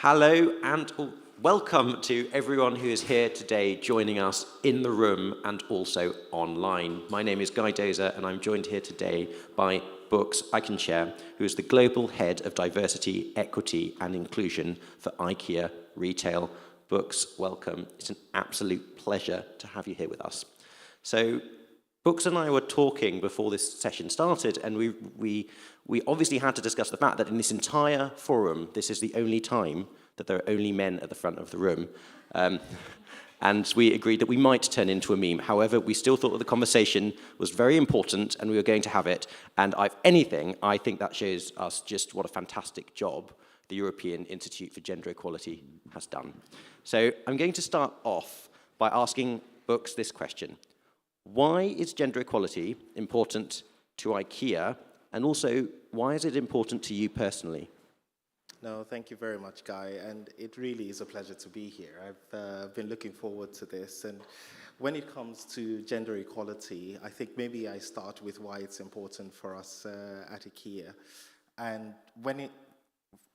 Hello and welcome to everyone who is here today joining us in the room and also online. My name is Guy Dozer and I'm joined here today by Books Ikenshare, who is the Global Head of Diversity, Equity and Inclusion for IKEA Retail. Books, welcome. It's an absolute pleasure to have you here with us. So, Books and I were talking before this session started, and we obviously had to discuss the fact that in this entire forum, this is the only time that there are only men at the front of the room. And we agreed that we might turn into a meme. However, we still thought that the conversation was very important and we were going to have it. And if anything, I think that shows us just what a fantastic job the European Institute for Gender Equality has done. So I'm going to start off by asking Books this question. Why is gender equality important to IKEA, and also why is it important to you personally? No, thank you very much, Guy, and it really is a pleasure to be here. I've been looking forward to this, and when it comes to gender equality, I think maybe I start with why it's important for us at IKEA. And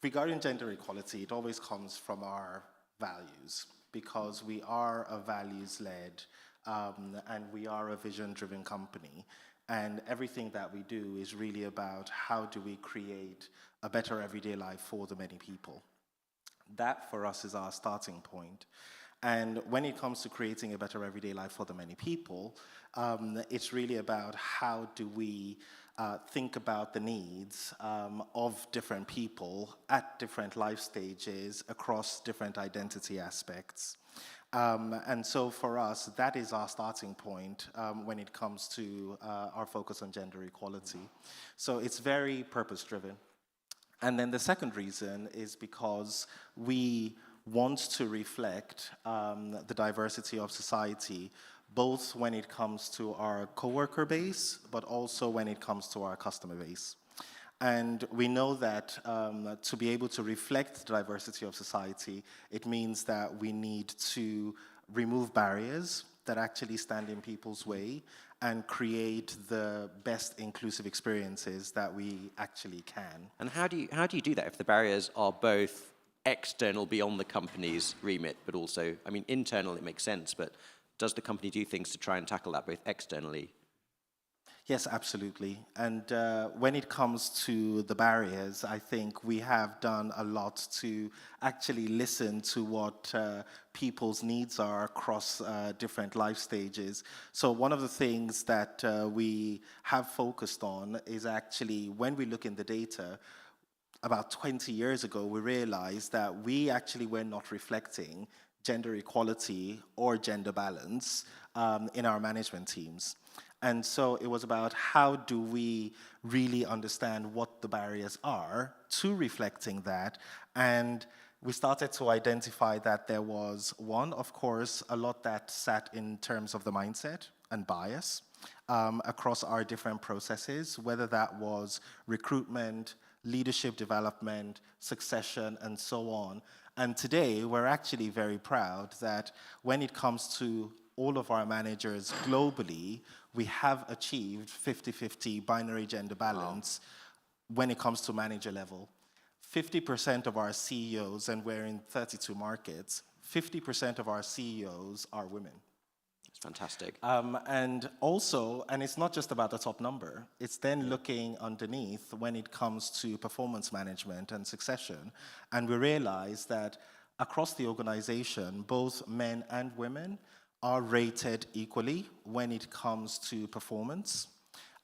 regarding gender equality, it always comes from our values, because we are a values-led and we are a vision-driven company. And everything that we do is really about how do we create a better everyday life for the many people. That, for us, is our starting point. And when it comes to creating a better everyday life for the many people, it's really about how do we think about the needs of different people at different life stages across different identity aspects. And so for us, that is our starting point when it comes to our focus on gender equality. So it's very purpose-driven. And then the second reason is because we want to reflect the diversity of society, both when it comes to our coworker base, but also when it comes to our customer base. And we know that to be able to reflect the diversity of society, it means that we need to remove barriers that actually stand in people's way and create the best inclusive experiences that we actually can. And how do you do that if the barriers are both external beyond the company's remit, but also, I mean, internal it makes sense, but does the company do things to try and tackle that both externally? Yes, absolutely. And when it comes to the barriers, I think we have done a lot to actually listen to what people's needs are across different life stages. So one of the things that we have focused on is actually when we look in the data, about 20 years ago, we realized that we actually were not reflecting gender equality or gender balance in our management teams. And so it was about how do we really understand what the barriers are to reflecting that. And we started to identify that there was, one, of course, a lot that sat in terms of the mindset and bias across our different processes, whether that was recruitment, leadership development, succession, and so on. And today, we're actually very proud that when it comes to all of our managers globally, we have achieved 50-50 binary gender balance when it comes to manager level. 50% of our CEOs, and we're in 32 markets, 50% of our CEOs are women. It's fantastic. And also, and it's not just about the top number, it's then looking underneath when it comes to performance management and succession. And we realize that across the organization, both men and women are rated equally when it comes to performance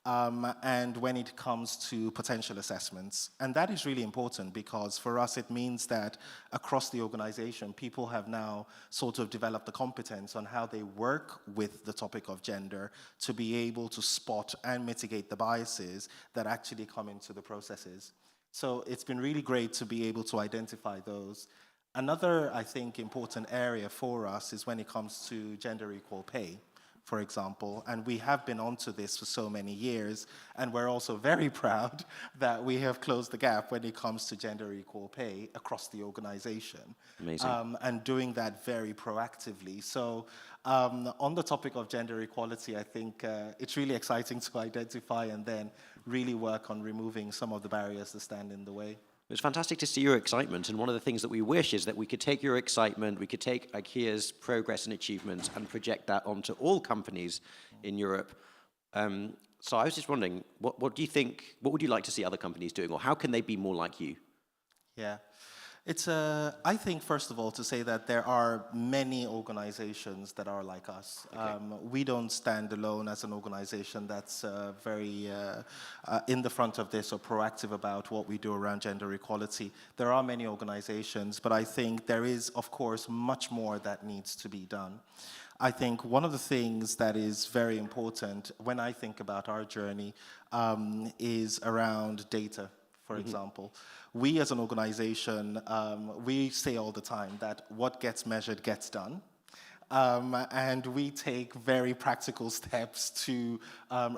and when it comes to potential assessments. And that is really important because for us it means that across the organization people have now sort of developed the competence on how they work with the topic of gender to be able to spot and mitigate the biases that actually come into the processes. So it's been really great to be able to identify those. Another, I think, important area for us is when it comes to gender equal pay, for example, and we have been onto this for so many years, and we're also very proud that we have closed the gap when it comes to gender equal pay across the organization. Amazing. And doing that very proactively. So on the topic of gender equality, I think it's really exciting to identify and then really work on removing some of the barriers that stand in the way. It's fantastic to see your excitement, and one of the things that we wish is that we could take your excitement, we could take IKEA's progress and achievements and project that onto all companies in Europe. So I was just wondering, what do you think, what would you like to see other companies doing, or how can they be more like you? Yeah. I think, first of all, to say that there are many organizations that are like us. Okay. We don't stand alone as an organization that's very in the front of this or proactive about what we do around gender equality. There are many organizations, but I think there is, of course, much more that needs to be done. I think one of the things that is very important when I think about our journey is around data, for example. We as an organization, we say all the time that what gets measured gets done. And we take very practical steps to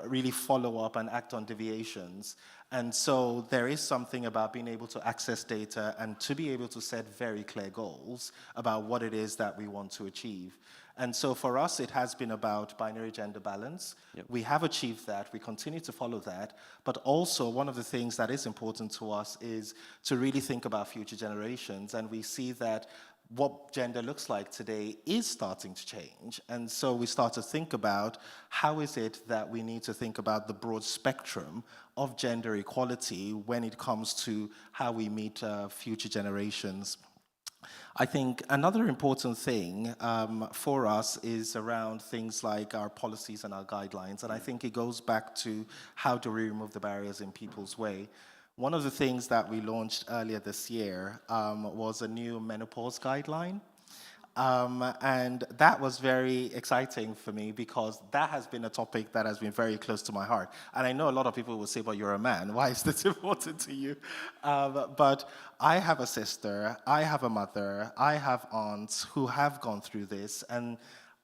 really follow up and act on deviations. And so there is something about being able to access data and to be able to set very clear goals about what it is that we want to achieve. And so for us, it has been about binary gender balance. Yep. We have achieved that. We continue to follow that. But also, one of the things that is important to us is to really think about future generations. And we see that what gender looks like today is starting to change. And so we start to think about how is it that we need to think about the broad spectrum of gender equality when it comes to how we meet future generations. I think another important thing for us is around things like our policies and our guidelines. And I think it goes back to how do we remove the barriers in people's way. One of the things that we launched earlier this year was a new menopause guideline. And that was very exciting for me because that has been a topic that has been very close to my heart. And I know a lot of people will say, but you're a man, why is this important to you? But I have a sister, I have a mother, I have aunts who have gone through this, and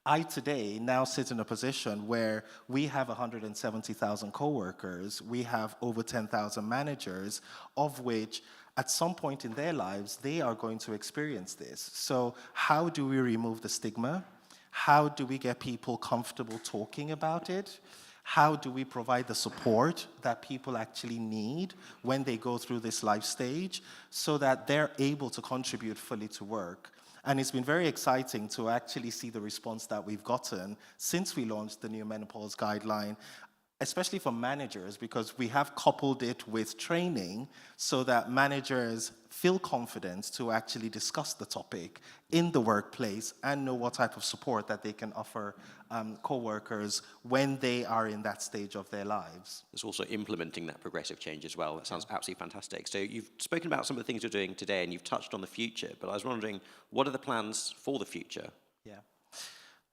I today now sit in a position where we have 170,000 co-workers, we have over 10,000 managers, of which at some point in their lives, they are going to experience this. So how do we remove the stigma? How do we get people comfortable talking about it? How do we provide the support that people actually need when they go through this life stage so that they're able to contribute fully to work? And it's been very exciting to actually see the response that we've gotten since we launched the new menopause guideline, especially for managers, because we have coupled it with training so that managers feel confident to actually discuss the topic in the workplace and know what type of support that they can offer co-workers when they are in that stage of their lives. There's also implementing that progressive change as well. That sounds absolutely fantastic. So you've spoken about some of the things you're doing today and you've touched on the future, but I was wondering, what are the plans for the future? Yeah.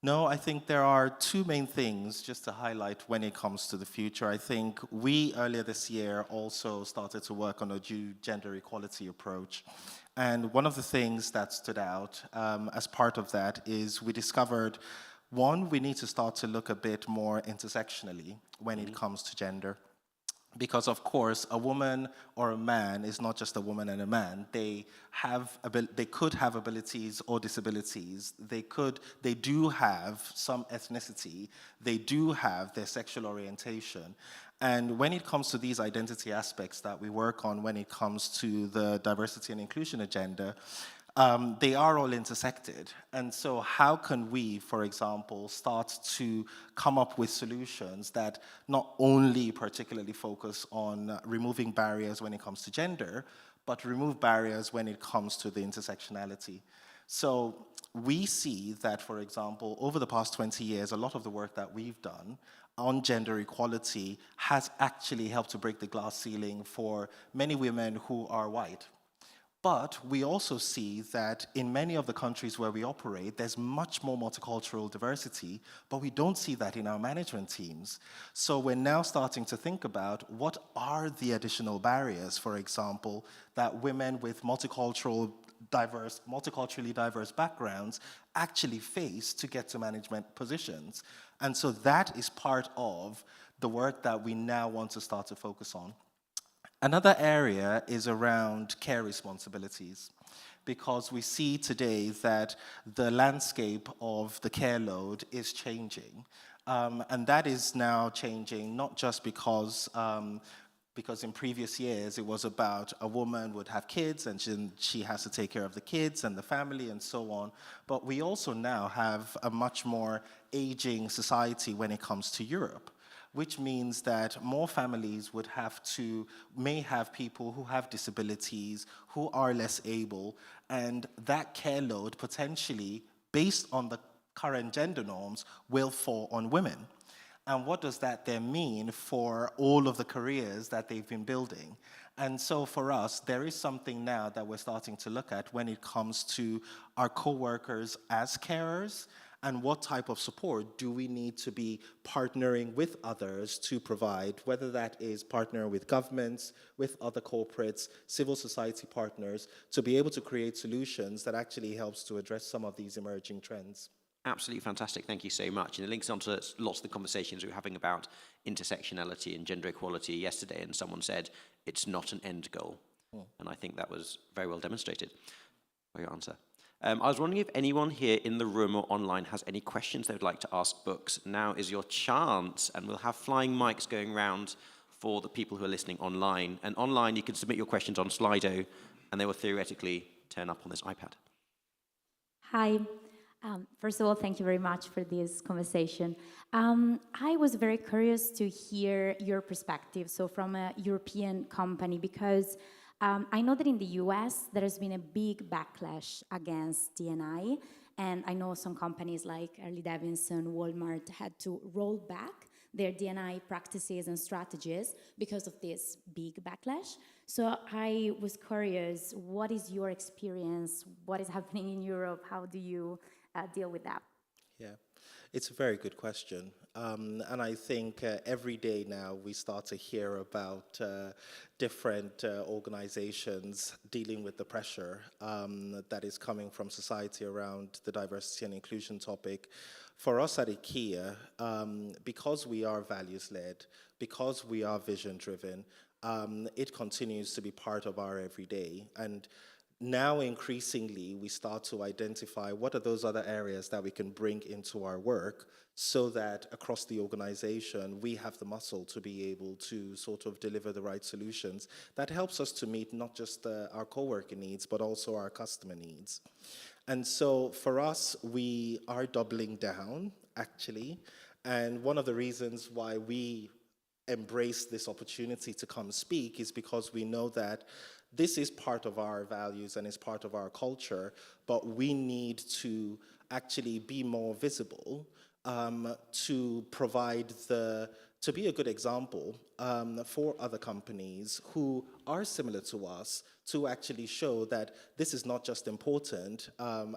No, I think there are two main things just to highlight when it comes to the future. I think we, earlier this year, also started to work on a gender equality approach. And one of the things that stood out as part of that is we discovered, one, we need to start to look a bit more intersectionally when it comes to gender. Because, of course, a woman or a man is not just a woman and a man. They could have abilities or disabilities. They do have some ethnicity. They do have their sexual orientation. And when it comes to these identity aspects that we work on when it comes to the diversity and inclusion agenda, they are all intersected. And so how can we, for example, start to come up with solutions that not only particularly focus on removing barriers when it comes to gender, but remove barriers when it comes to the intersectionality? So we see that, for example, over the past 20 years, a lot of the work that we've done on gender equality has actually helped to break the glass ceiling for many women who are white. But we also see that in many of the countries where we operate, there's much more multicultural diversity, but we don't see that in our management teams. So we're now starting to think about what are the additional barriers, for example, that women with multiculturally diverse backgrounds actually face to get to management positions. And so that is part of the work that we now want to start to focus on. Another area is around care responsibilities, because we see today that the landscape of the care load is changing. And that is now changing not just because because in previous years it was about a woman would have kids and she has to take care of the kids and the family and so on. But we also now have a much more aging society when it comes to Europe, which means that more families may have people who have disabilities, who are less able, and that care load potentially, based on the current gender norms, will fall on women. And what does that then mean for all of the careers that they've been building? And so for us, there is something now that we're starting to look at when it comes to our co-workers as carers, and what type of support do we need to be partnering with others to provide, whether that is partnering with governments, with other corporates, civil society partners, to be able to create solutions that actually helps to address some of these emerging trends. Absolutely fantastic. Thank you so much. And it links onto lots of the conversations we were having about intersectionality and gender equality yesterday. And someone said it's not an end goal. And I think that was very well demonstrated by your answer. I was wondering if anyone here in the room or online has any questions they would like to ask Books. Now is your chance, and we'll have flying mics going round for the people who are listening online. And online, you can submit your questions on Slido, and they will theoretically turn up on this iPad. Hi. First of all, thank you very much for this conversation. I was very curious to hear your perspective, so from a European company, because I know that in the US, there has been a big backlash against D&I, and I know some companies like Harley Davidson, Walmart had to roll back their D&I practices and strategies because of this big backlash. So I was curious, what is your experience? What is happening in Europe? How do you deal with that? Yeah, it's a very good question. And I think every day now we start to hear about different organizations dealing with the pressure that is coming from society around the diversity and inclusion topic. For us at IKEA, because we are values-led, because we are vision-driven, it continues to be part of our everyday. And now increasingly, we start to identify what are those other areas that we can bring into our work so that across the organization, we have the muscle to be able to sort of deliver the right solutions that helps us to meet not just our co-worker needs, but also our customer needs. And so for us, we are doubling down, actually. And one of the reasons why we embrace this opportunity to come speak is because we know that this is part of our values and is part of our culture, but we need to actually be more visible to provide to be a good example for other companies who are similar to us, to actually show that this is not just important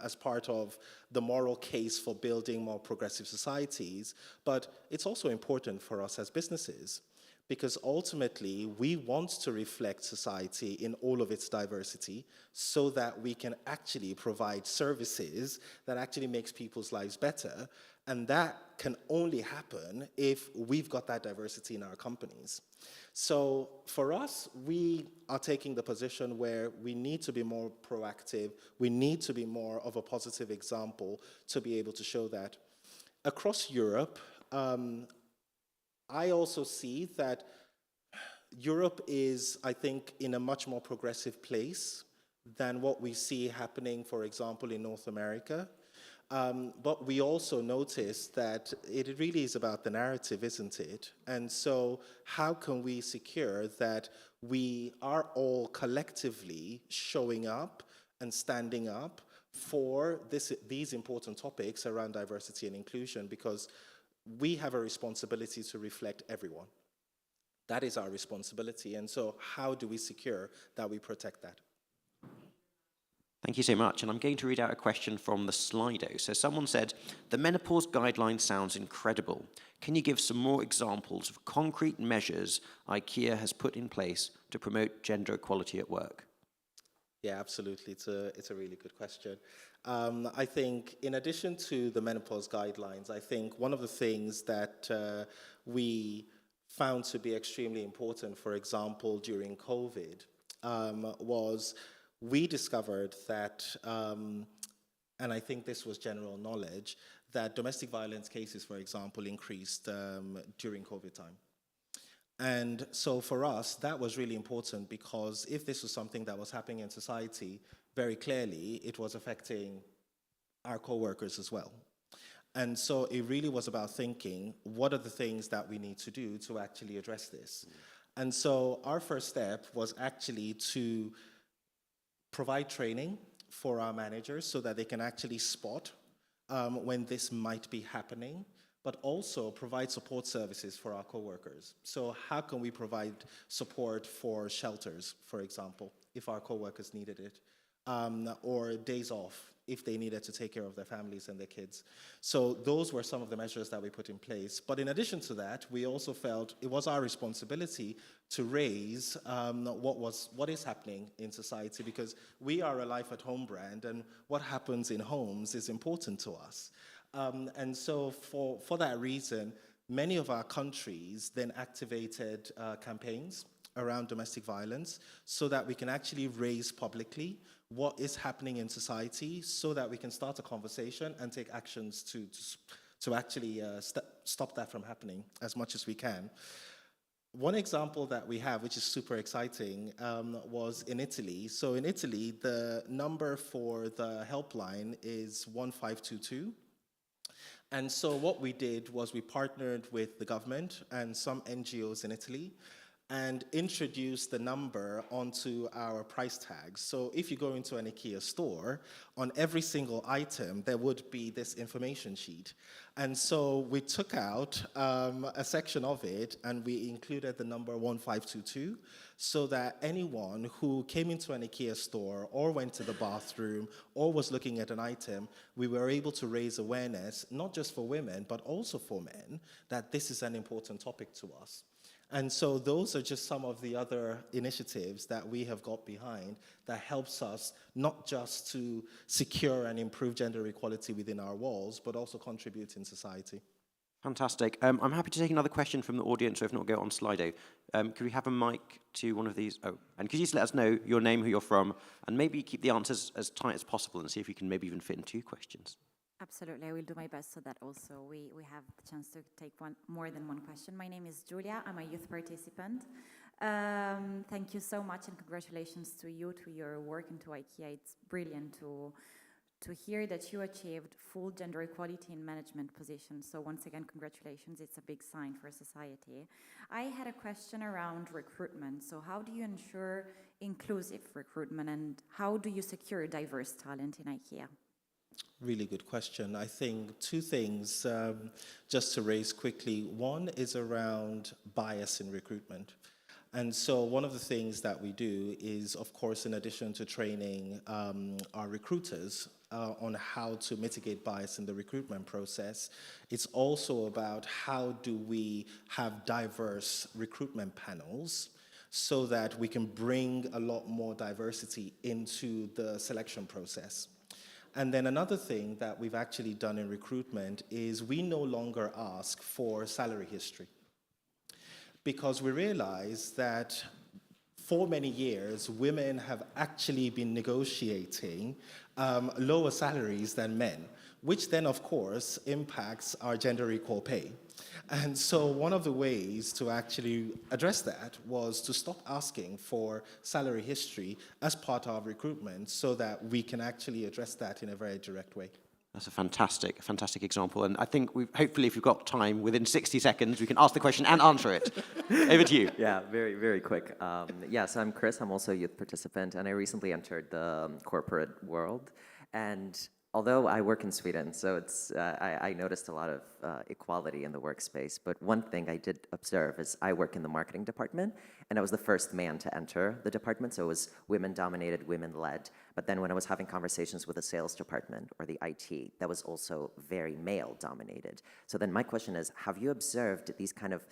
as part of the moral case for building more progressive societies, but it's also important for us as businesses. Because ultimately, we want to reflect society in all of its diversity so that we can actually provide services that actually makes people's lives better. And that can only happen if we've got that diversity in our companies. So for us, we are taking the position where we need to be more proactive. We need to be more of a positive example to be able to show that. Across Europe, I also see that Europe is, I think, in a much more progressive place than what we see happening, for example, in North America. But we also notice that it really is about the narrative, isn't it? And so how can we secure that we are all collectively showing up and standing up for these important topics around diversity and inclusion? Because we have a responsibility to reflect everyone. That is our responsibility. And so how do we secure that we protect that? Thank you so much. And I'm going to read out a question from the Slido. So someone said, the menopause guideline sounds incredible. Can you give some more examples of concrete measures IKEA has put in place to promote gender equality at work? Yeah, absolutely. It's a really good question. I think in addition to the menopause guidelines, I think one of the things that we found to be extremely important, for example, during COVID, was we discovered that, and I think this was general knowledge, that domestic violence cases, for example, increased during COVID time. And so for us, that was really important because if this was something that was happening in society, very clearly it was affecting our co-workers as well. And so it really was about thinking, what are the things that we need to do to actually address this? And so our first step was actually to provide training for our managers so that they can actually spot when this might be happening, but also provide support services for our co-workers. So how can we provide support for shelters, for example, if our co-workers needed it, or days off if they needed to take care of their families and their kids. So those were some of the measures that we put in place. But in addition to that, we also felt it was our responsibility to raise what is happening in society, because we are a life at home brand, and what happens in homes is important to us. And so for that reason, many of our countries then activated campaigns around domestic violence so that we can actually raise publicly what is happening in society, so that we can start a conversation and take actions to actually stop that from happening as much as we can. One example that we have, which is super exciting, was in Italy. So in Italy, the number for the helpline is 1522. And so what we did was we partnered with the government and some NGOs in Italy and introduced the number onto our price tags. So if you go into an IKEA store, on every single item, there would be this information sheet. And so we took out a section of it and we included the number 1522 so that anyone who came into an IKEA store or went to the bathroom or was looking at an item, we were able to raise awareness, not just for women, but also for men, that this is an important topic to us. And so those are just some of the other initiatives that we have got behind that helps us not just to secure and improve gender equality within our walls, but also contribute in society. Fantastic. I'm happy to take another question from the audience, or if not, go on Slido. Could we have a mic to one of these? Oh, and could you just let us know your name, who you're from, and maybe keep the answers as tight as possible and see if you can maybe even fit in 2 questions. Absolutely, I will do my best so that also we have the chance to take more than one question. My name is Julia, I'm a youth participant. Thank you so much and congratulations to you, to your work and to IKEA. It's brilliant to hear that you achieved full gender equality in management positions. So once again, congratulations, it's a big sign for society. I had a question around recruitment. So how do you ensure inclusive recruitment and how do you secure diverse talent in IKEA? Really good question. I think 2 things just to raise quickly. One is around bias in recruitment. And so one of the things that we do is, of course, in addition to training our recruiters on how to mitigate bias in the recruitment process, it's also about how do we have diverse recruitment panels so that we can bring a lot more diversity into the selection process. And then another thing that we've actually done in recruitment is we no longer ask for salary history, because we realize that for many years, women have actually been negotiating lower salaries than men, which then, of course, impacts our gender equal pay. And so one of the ways to actually address that was to stop asking for salary history as part of recruitment so that we can actually address that in a very direct way. That's a fantastic example. And I think hopefully if you've got time, within 60 seconds, we can ask the question and answer it. Over to you. Yeah, very quick. So I'm Chris. I'm also a youth participant, and I recently entered the corporate world. And although I work in Sweden, so I noticed a lot of equality in the workspace. But one thing I did observe is I work in the marketing department, and I was the first man to enter the department, so it was women-dominated, women-led. But then when I was having conversations with the sales department or the IT, that was also very male-dominated. So then my question is, have you observed these kind of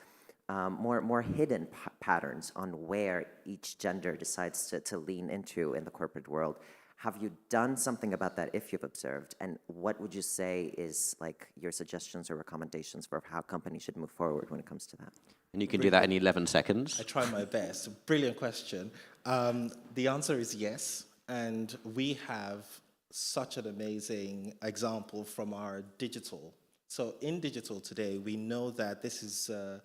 more hidden patterns on where each gender decides to lean into in the corporate world? Have you done something about that if you've observed? And what would you say is like your suggestions or recommendations for how companies should move forward when it comes to that? And you can do that in 11 seconds. I try my best. Brilliant question. The answer is yes. And we have such an amazing example from our digital So in digital today, we know that this is a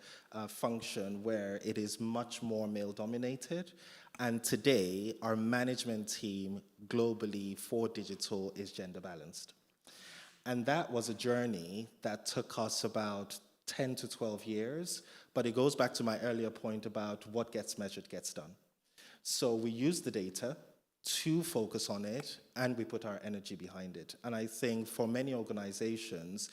function where it is much more male-dominated. And today, our management team globally for digital is gender-balanced. And that was a journey that took us about 10 to 12 years, but it goes back to my earlier point about what gets measured gets done. So we use the data to focus on it, and we put our energy behind it. And I think for many organizations,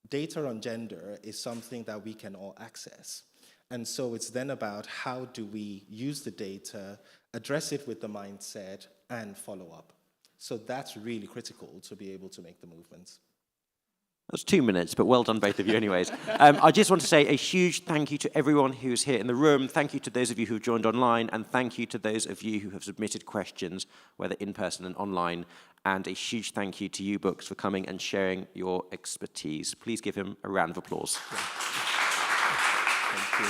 data on gender is something that we can all access. And so it's then about how do we use the data, address it with the mindset, and follow up. So that's really critical to be able to make the movements. That's 2 minutes, but well done, both of you anyways. I just want to say a huge thank you to everyone who's here in the room. Thank you to those of you who've joined online, and thank you to those of you who have submitted questions, whether in person and online. And a huge thank you to UBooks for coming and sharing your expertise. Please give him a round of applause. Thank you.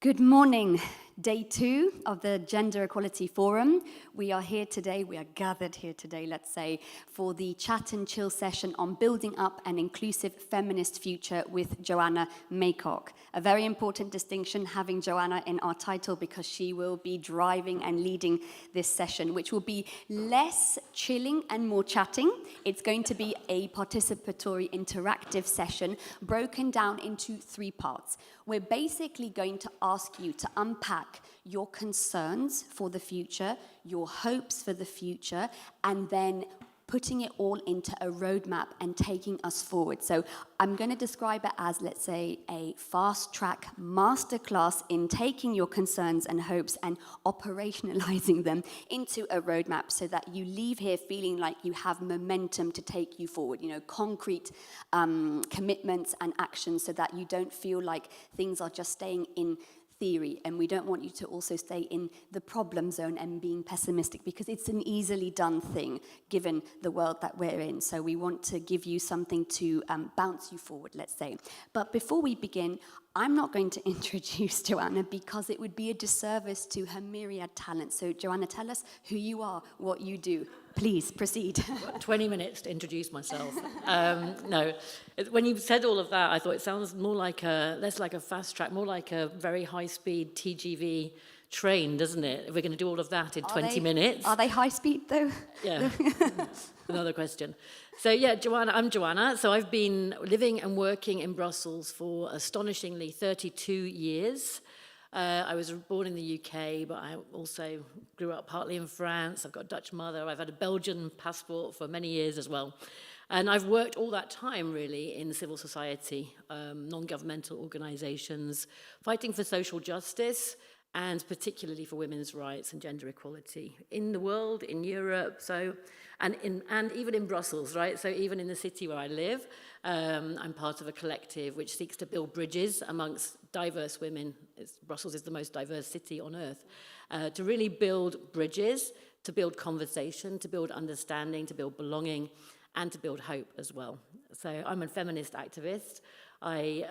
Good morning. Day 2 of the Gender Equality Forum. We are here today, we are gathered here today, let's say, for the chat and chill session on building up an inclusive feminist future with Joanna Maycock. A very important distinction having Joanna in our title because she will be driving and leading this session, which will be less chilling and more chatting. It's going to be a participatory interactive session broken down into 3 parts. We're basically going to ask you to unpack your concerns for the future, your hopes for the future, and then putting it all into a roadmap and taking us forward. So I'm going to describe it as, let's say, a fast-track masterclass in taking your concerns and hopes and operationalizing them into a roadmap so that you leave here feeling like you have momentum to take you forward, concrete commitments and actions so that you don't feel like things are just staying in theory, and we don't want you to also stay in the problem zone and being pessimistic because it's an easily done thing given the world that we're in. So we want to give you something to bounce you forward, let's say. But before we begin, I'm not going to introduce Joanna because it would be a disservice to her myriad talents. So Joanna, tell us who you are, what you do. Please proceed. 20 minutes to introduce myself. No, when you said all of that, I thought it sounds more like less like a fast track, more like a very high-speed TGV train, doesn't it? If we're going to do all of that in 20 minutes. Are they high speed though? Yeah, another question. So yeah, I'm Joanna. So I've been living and working in Brussels for astonishingly 32 years. I was born in the UK, but I also grew up partly in France. I've got a Dutch mother. I've had a Belgian passport for many years as well. And I've worked all that time, really, in civil society, non-governmental organizations, fighting for social justice, and particularly for women's rights and gender equality in the world, in Europe, and even in Brussels, right? So even in the city where I live, I'm part of a collective which seeks to build bridges amongst diverse women. Brussels is the most diverse city on earth. To really build bridges, to build conversation, to build understanding, to build belonging, and to build hope as well. So I'm a feminist activist. I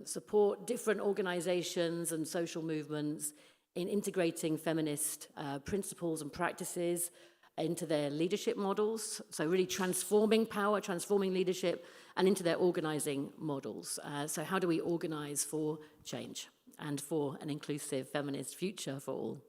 support different organizations and social movements in integrating feminist principles and practices into their leadership models, so really transforming power, transforming leadership, and into their organizing models. So how do we organize for change and for an inclusive feminist future for all?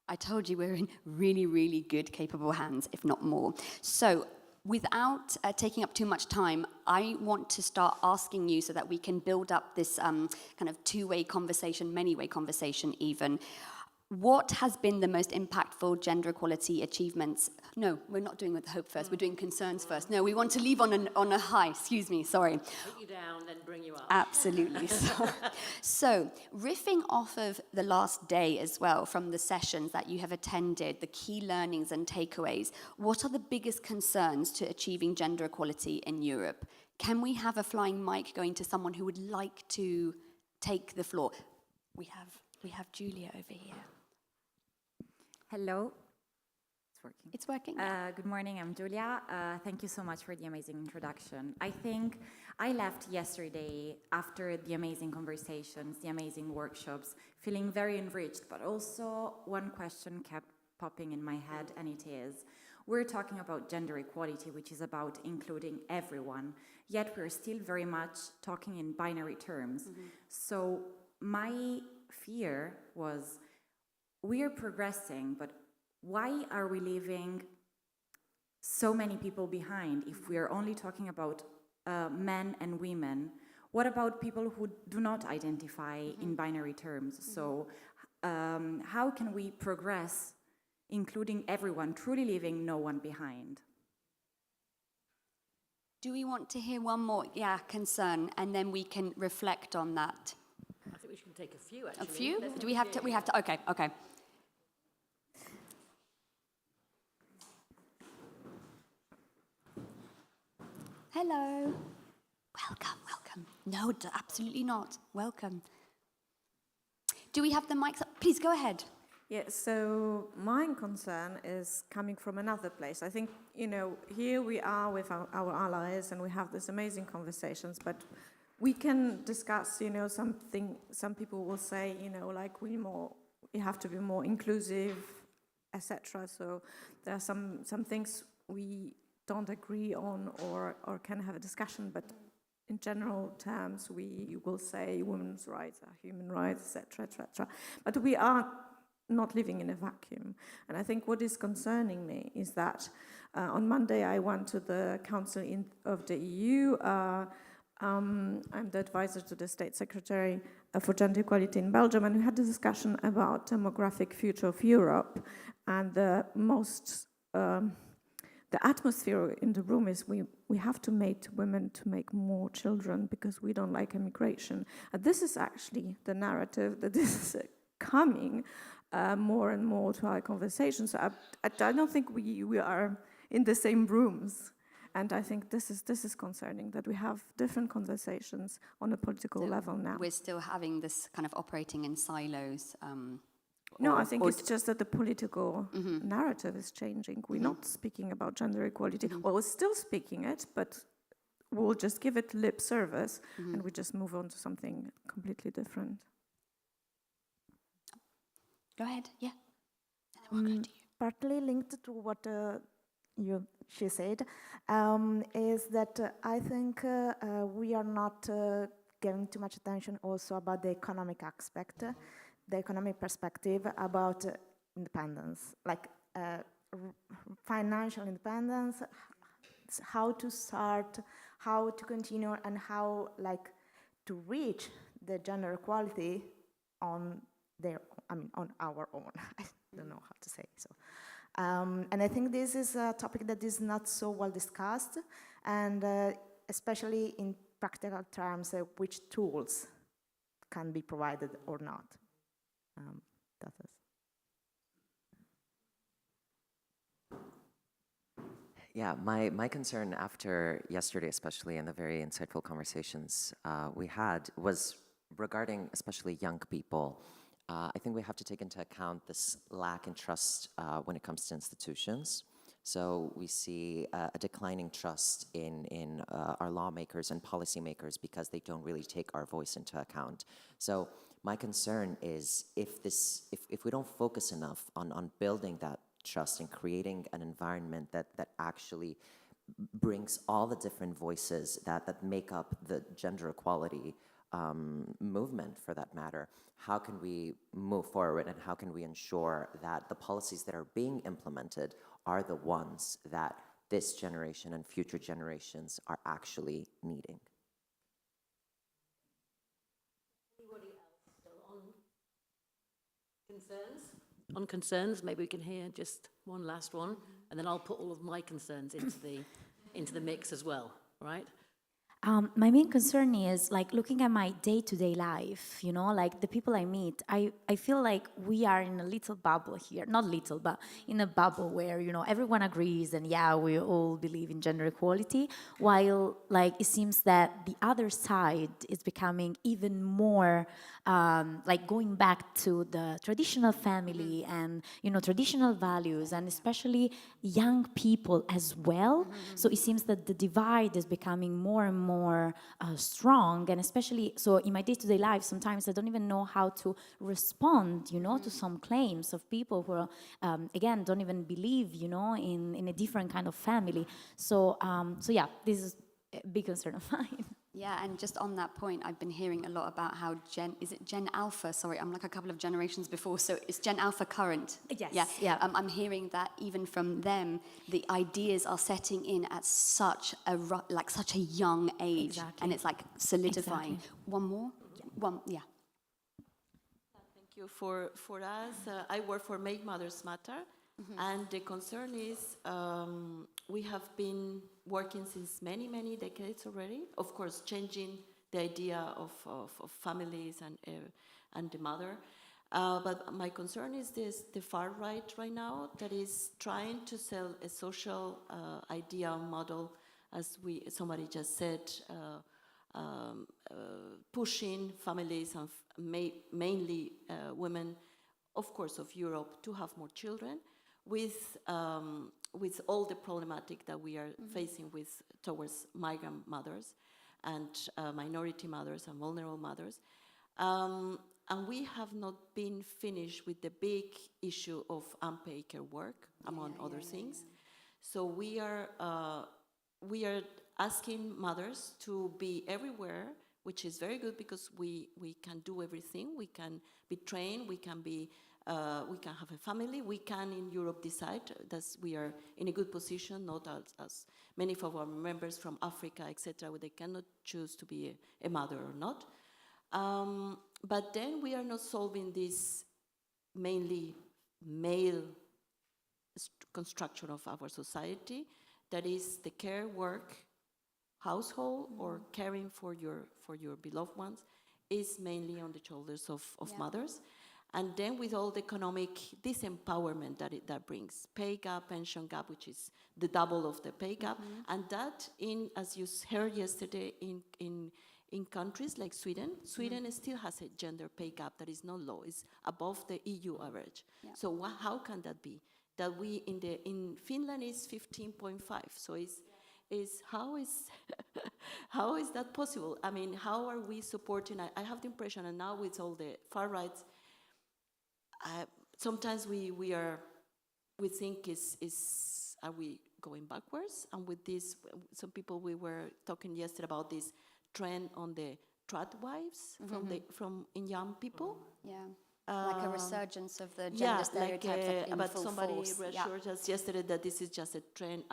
I told you we're in really, really good, capable hands, if not more. So without taking up too much time, I want to start asking you so that we can build up this kind of two-way conversation, many-way conversation even. What has been the most impactful gender equality achievements? No, we're not doing with hope first. We're doing concerns first. No, we want to leave on a high. Excuse me, sorry. Put you down, then bring you up. Absolutely. So, riffing off of the last day as well, from the sessions that you have attended, the key learnings and takeaways, what are the biggest concerns to achieving gender equality in Europe? Can we have a flying mic going to someone who would like to take the floor? We have Julia over here. Hello. It's working. It's working. Good morning, I'm Julia. Thank you so much for the amazing introduction. I think I left yesterday after the amazing conversations, the amazing workshops, feeling very enriched, but also one question kept popping in my head, and it is, we're talking about gender equality, which is about including everyone, yet we're still very much talking in binary terms. Mm-hmm. So my fear was, we are progressing, but why are we leaving so many people behind if we are only talking about men and women? What about people who do not identify in binary terms? So how can we progress, including everyone, truly leaving no one behind? Do we want to hear one more concern, and then we can reflect on that? I think we should take a few, actually. A few? Do we have to? We have to. Okay. Hello. Welcome. No, absolutely not. Welcome. Do we have the mics up? Please go ahead. Yeah, so my concern is coming from another place. I think, here we are with our allies and we have these amazing conversations, but we can discuss, something. Some people will say, like we have to be more inclusive, etc. So there are some things we don't agree on or can have a discussion, but in general terms, we will say women's rights are human rights, etc., etc. But we are not living in a vacuum. And I think what is concerning me is that on Monday I went to the Council of the EU. I'm the advisor to the State Secretary for Gender Equality in Belgium, and we had a discussion about demographic future of Europe. And the atmosphere in the room is we have to make women to make more children because we don't like immigration. And this is actually the narrative that is coming more and more to our conversations. So I don't think we are in the same rooms. And I think this is concerning, that we have different conversations on a political level now. We're still having this kind of operating in silos. No, I think it's just that the political narrative is changing. We're not speaking about gender equality. Well, we're still speaking it, but we'll just give it lip service and we just move on to something completely different. Go ahead, yeah. And then we'll go to you. Partly linked to what she said, is that I think we are not giving too much attention also about the economic aspect, the economic perspective about independence, like financial independence, how to start, how to continue, and how to reach the gender equality on our own. I don't know how to say so. And I think this is a topic that is not so well discussed, and especially in practical terms, which tools can be provided or not. That is. Yeah, my concern after yesterday, especially in the very insightful conversations we had, was regarding especially young people. I think we have to take into account this lack in trust when it comes to institutions. So we see a declining trust in our lawmakers and policymakers because they don't really take our voice into account. So my concern is if we don't focus enough on building that trust and creating an environment that actually brings all the different voices that make up the gender equality movement, for that matter, how can we move forward and how can we ensure that the policies that are being implemented are the ones that this generation and future generations are actually needing? Anybody else still on concerns? On concerns, maybe we can hear just one last one, and then I'll put all of my concerns into the mix as well, right? My main concern is looking at my day-to-day life, the people I meet, I feel like we are in a little bubble here, not little, but in a bubble where, everyone agrees and yeah, we all believe in gender equality, while it seems that the other side is becoming even more going back to the traditional family and, traditional values, and especially young people as well. So it seems that the divide is becoming more and more strong, and especially so in my day-to-day life, sometimes I don't even know how to respond, to some claims of people who are, again, don't even believe, in a different kind of family. So yeah, this is a big concern of mine. Yeah, and just on that point, I've been hearing a lot about how is it Gen Alpha? Sorry, I'm like a couple of generations before, so it's Gen Alpha current. Yes. Yeah. I'm hearing that even from them, the ideas are setting in at such a young age, Exactly. and it's solidifying. Exactly. One more, yeah. Thank you. For us, I work for Make Mothers Matter, and the concern is we have been working since many decades already. Of course, changing the idea of families and the mother. But my concern is the far right now that is trying to sell a social idea model, as somebody just said, pushing families and mainly women, of course, of Europe, to have more children, with all the problematic that we are facing towards migrant mothers. and minority mothers and vulnerable mothers. And we have not been finished with the big issue of unpaid care work, among other things. So we are asking mothers to be everywhere, which is very good because we can do everything. We can be trained. We can have a family. We can in Europe decide that we are in a good position, not as many of our members from Africa, etc., where they cannot choose to be a mother or not. But then we are not solving this mainly male construction of our society, that is the care work, household, or caring for your beloved ones, is mainly on the shoulders of mothers. And then with all the economic disempowerment that brings, pay gap, pension gap, which is the double of the pay gap, and that, as you heard yesterday, in countries like Sweden, Sweden still has a gender pay gap that is not low, it's above the EU average. Yeah. So how can that be? That we in Finland is 15.5. So how is that possible? I mean, how are we supporting? I have the impression, and now with all the far rights, sometimes we think are we going backwards? And with this, some people, we were talking yesterday about this trend on the trad wives from in young people. Yeah. Like a resurgence of the gender stereotypes in but full somebody force. reassured us yesterday that this is just a trend,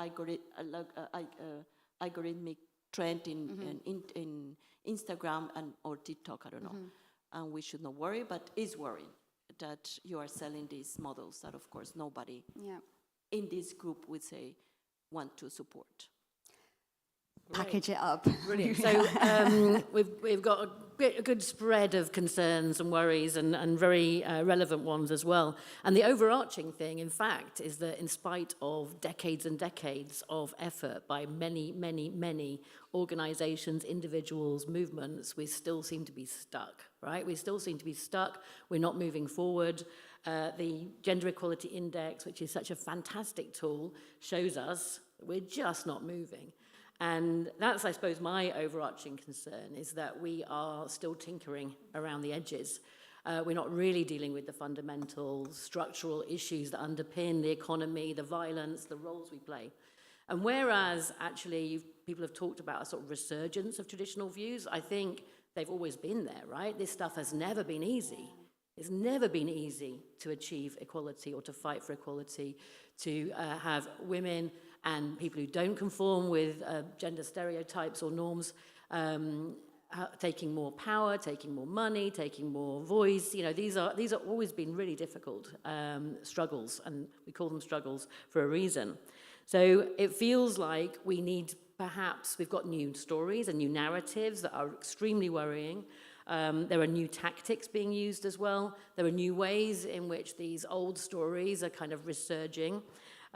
algorithmic trend in Instagram or TikTok, I don't know. And we should not worry, but is worrying that you are selling these models that, of course, nobody in this group would say want to support. Package it up. Brilliant. So we've got a good spread of concerns and worries and very relevant ones as well. And the overarching thing, in fact, is that in spite of decades and decades of effort by many, many, many organizations, individuals, movements, we still seem to be stuck, right? We still seem to be stuck. We're not moving forward. The Gender Equality Index, which is such a fantastic tool, shows us that we're just not moving. And that's, I suppose, my overarching concern, is that we are still tinkering around the edges. We're not really dealing with the fundamental structural issues that underpin the economy, the violence, the roles we play. And whereas, actually, people have talked about a sort of resurgence of traditional views, I think they've always been there, right? This stuff has never been easy. It's never been easy to achieve equality or to fight for equality, to have women and people who don't conform with gender stereotypes or norms taking more power, taking more money, taking more voice. You know, these are always been really difficult struggles, and we call them struggles for a reason. So it feels like we've got new stories and new narratives that are extremely worrying. There are new tactics being used as well. There are new ways in which these old stories are kind of resurging.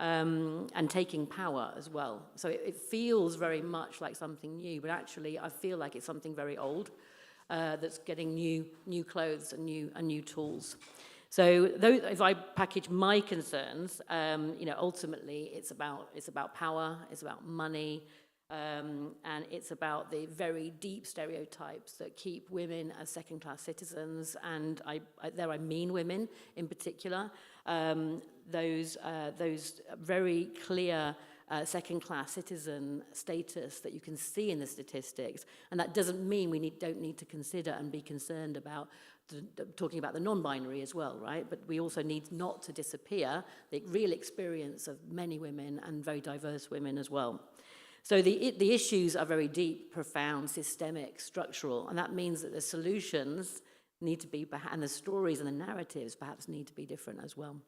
And taking power as well. So it feels very much like something new, but actually I feel like it's something very old that's getting new clothes and new tools. So if I package my concerns, ultimately it's about power, it's about money, and it's about the very deep stereotypes that keep women as second-class citizens, and I mean women in particular. Those very clear second-class citizen status that you can see in the statistics, and that doesn't mean we don't need to consider and be concerned about talking about the non-binary as well, right? But we also need not to disappear the real experience of many women and very diverse women as well. So the issues are very deep, profound, systemic, structural, and that means that the solutions need to be, and the stories and the narratives perhaps need to be different as well.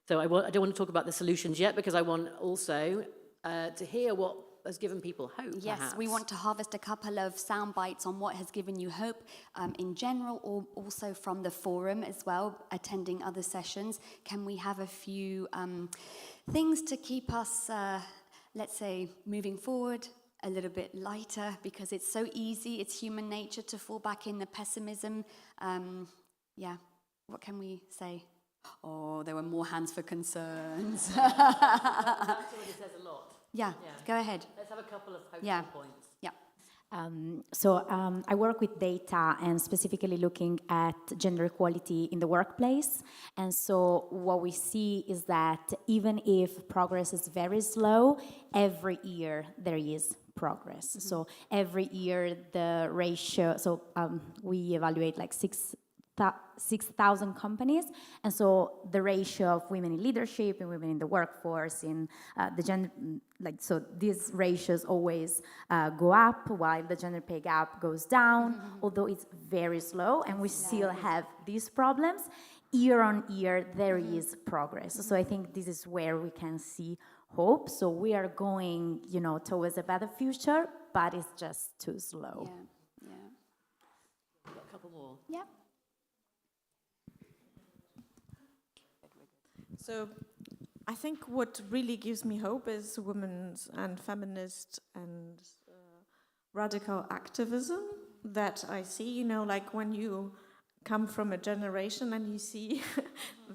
So I don't want to talk about the solutions yet, because I want also to hear what has given people hope. Yes, perhaps. we want to harvest a couple of sound bites on what has given you hope in general, or also from the forum as well, attending other sessions. Can we have a few things to keep us, let's say, moving forward, a little bit lighter, because it's so easy, it's human nature to fall back in the pessimism. What can we say? Oh, there were more hands for concerns. That already says a lot. Yeah, go ahead. Let's have a couple of hopeful points. Yeah. I work with data and specifically looking at gender equality in the workplace. And so what we see is that even if progress is very slow, every year there is progress. So every year the ratio, we evaluate like 6,000 companies, and so the ratio of women in leadership and women in the workforce, in the gender, these ratios always go up while the gender pay gap goes down, although it's very slow, and we still have these problems. Year on year, there is progress. So I think this is where we can see hope. So we are going, towards a better future, but it's just too slow. Yeah. Got a couple more. Yeah. So I think what really gives me hope is women's and feminist and radical activism that I see, like when you come from a generation and you see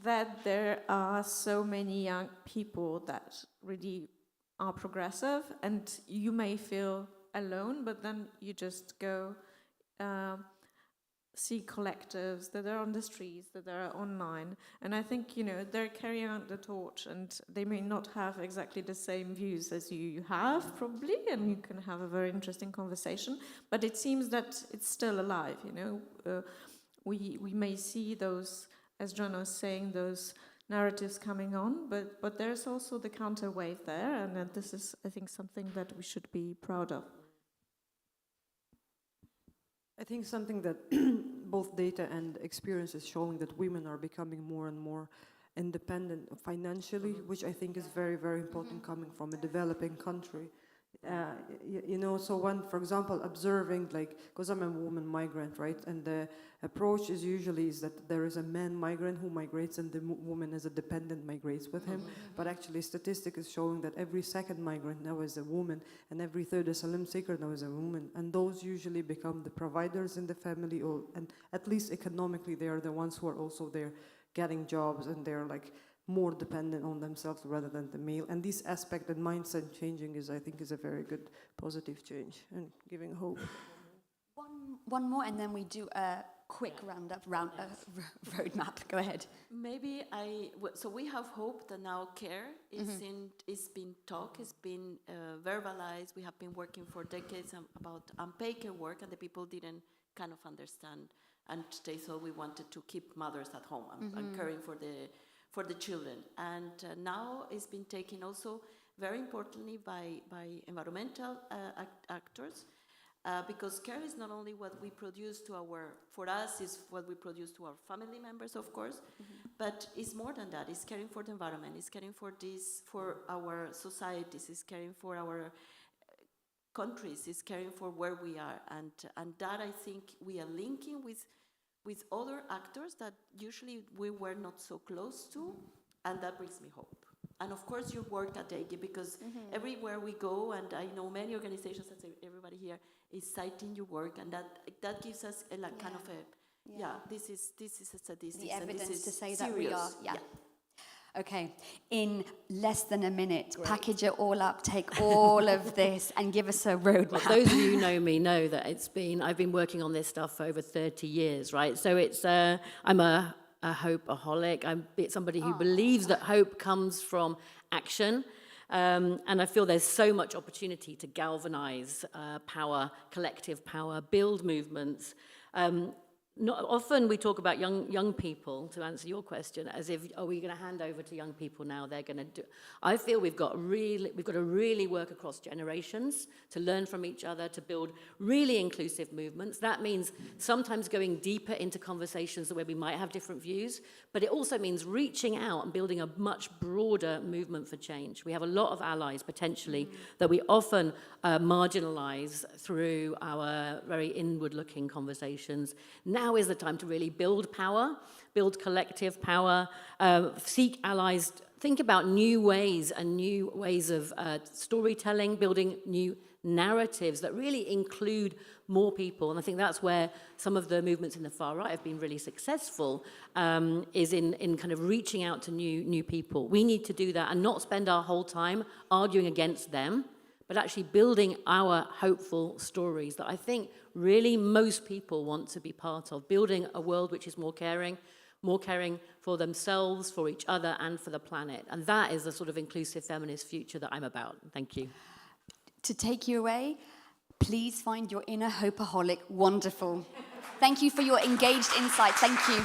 that there are so many young people that really are progressive, and you may feel alone, but then you just go see collectives that are on the streets, that are online, and I think they're carrying out the torch, and they may not have exactly the same views as you have probably, and you can have a very interesting conversation, but it seems that it's still alive. We may see those, as John was saying, those narratives coming on, but there's also the counter wave there, and this is, I think, something that we should be proud of. I think something that both data and experience is showing, that women are becoming more and more independent financially, which I think is very, very important coming from a developing country. So when, for example, observing, because I'm a woman migrant, right, and the approach is usually that there is a man migrant who migrates and the woman as a dependent migrates with him, but actually statistic is showing that every second migrant now is a woman, and every third asylum seeker now is a woman, and those usually become the providers in the family, and at least economically they are the ones who are also there getting jobs, and they're more dependent on themselves rather than the male. And this aspect and mindset changing I think is a very good positive change and giving hope. One more, and then we do a quick roadmap. Go ahead. Maybe so we have hope that now care is being talked, it's been verbalized. We have been working for decades about unpaid care work, and the people didn't kind of understand, and they thought we wanted to keep mothers at home and caring for the children. And now it's been taken also very importantly by environmental actors, because care is not only what we produce for us, is what we produce to our family members, of course, but it's more than that. It's caring for the environment, it's caring for our societies, it's caring for our countries, it's caring for where we are. And that, I think, we are linking with other actors that usually we were not so close to, and that brings me hope. And of course your work at AG, because everywhere we go, and I know many organizations, and everybody here is citing your work, and that gives us a kind of this is a statistic. The evidence to say serious. that we are, Okay, in less than a minute, package it all up, take all of this and give us a roadmap. Well, those of you who know me know that I've been working on this stuff for over 30 years, right? So I'm a hopeaholic. I'm somebody who believes that hope comes from action. And I feel there's so much opportunity to galvanize power, collective power, build movements. Not often we talk about young people, to answer your question, as if, are we going to hand over to young people now? They're going to do. I feel we've got to really work across generations to learn from each other, to build really inclusive movements. That means sometimes going deeper into conversations where we might have different views, but it also means reaching out and building a much broader movement for change. We have a lot of allies potentially that we often marginalize through our very inward-looking conversations. Now is the time to really build power, build collective power, seek allies, think about new ways of storytelling, building new narratives that really include more people. And I think that's where some of the movements in the far right have been really successful, is in kind of reaching out to new people. We need to do that and not spend our whole time arguing against them, but actually building our hopeful stories that I think really most people want to be part of, building a world which is more caring for themselves, for each other, and for the planet. And that is the sort of inclusive feminist future that I'm about. Thank you. To take you away, please find your inner hopeaholic wonderful. Thank you for your engaged insight. Thank you.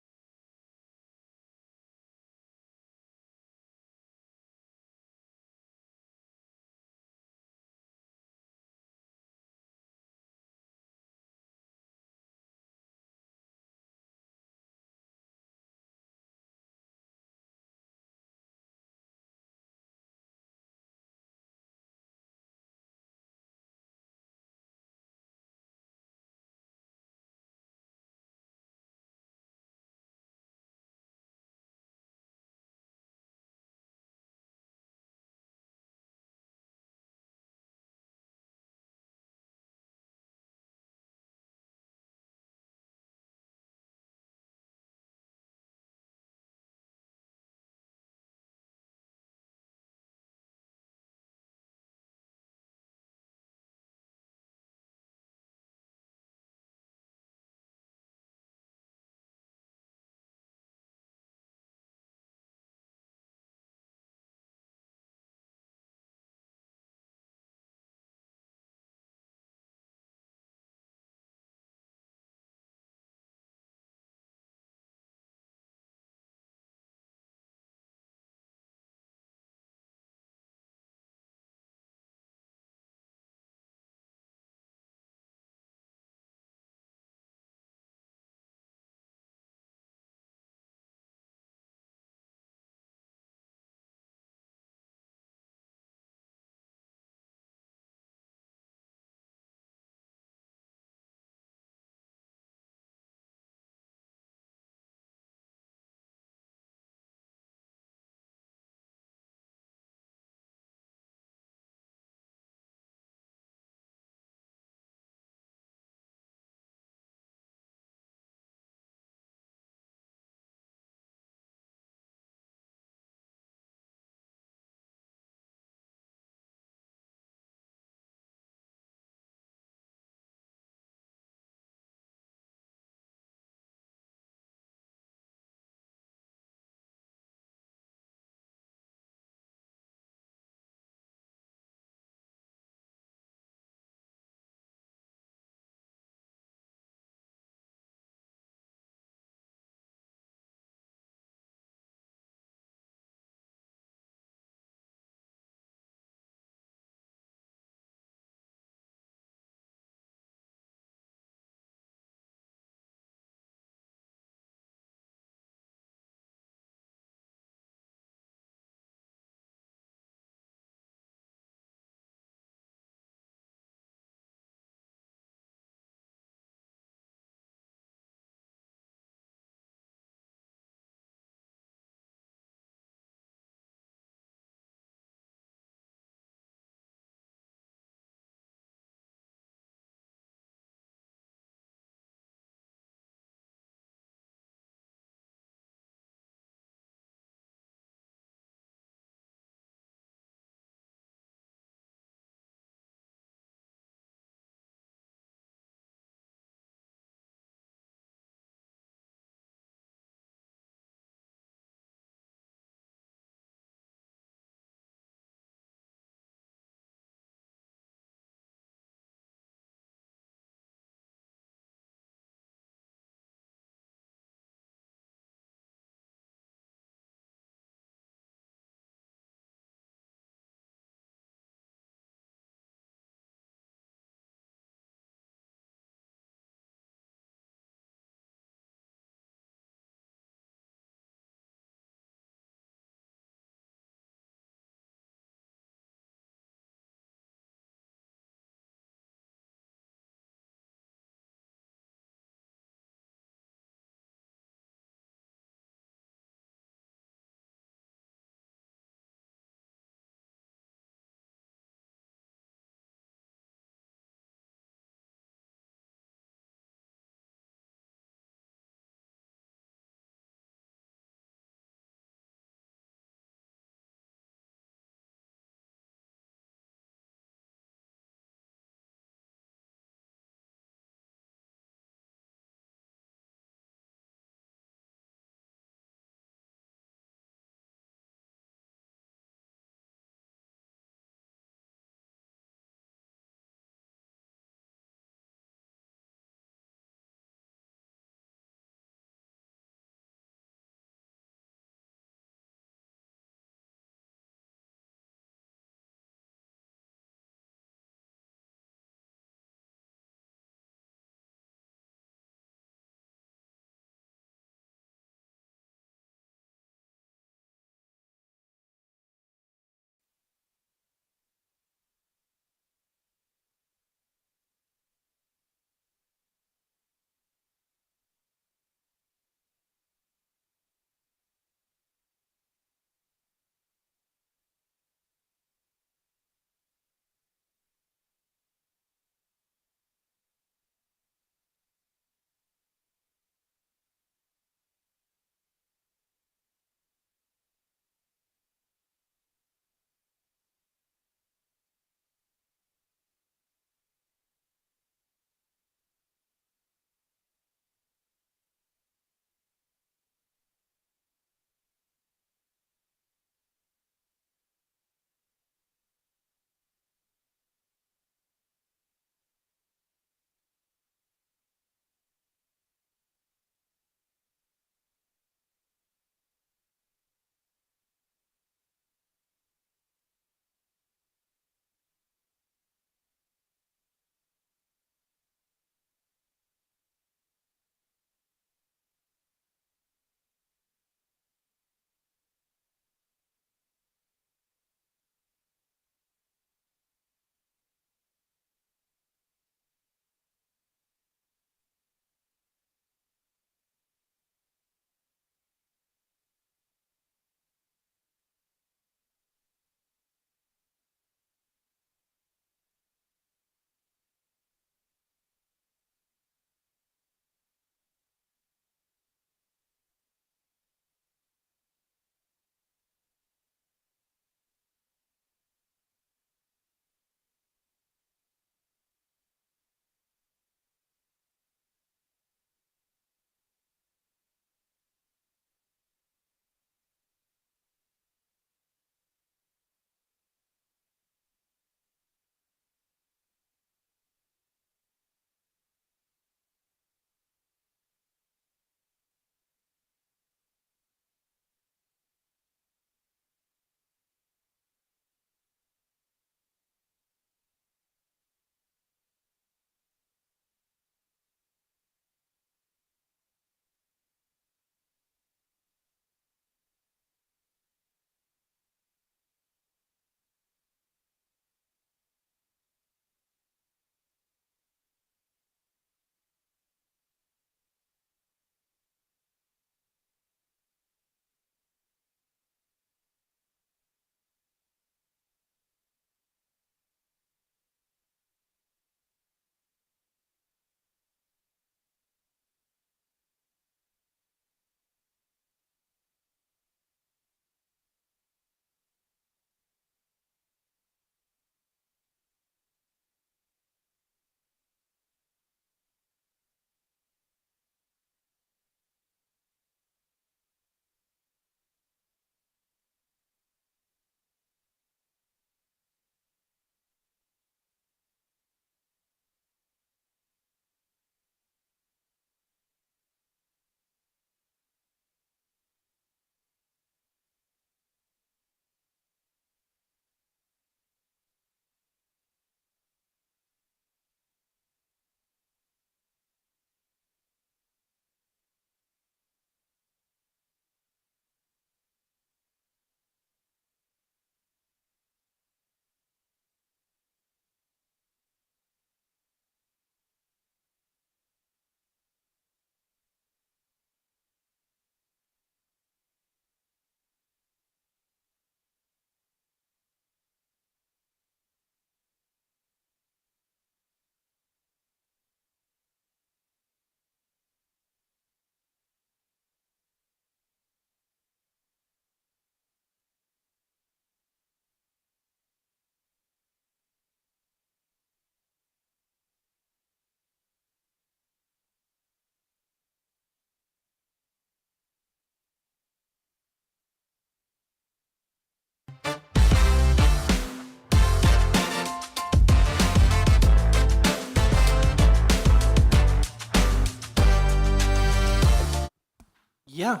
Yeah,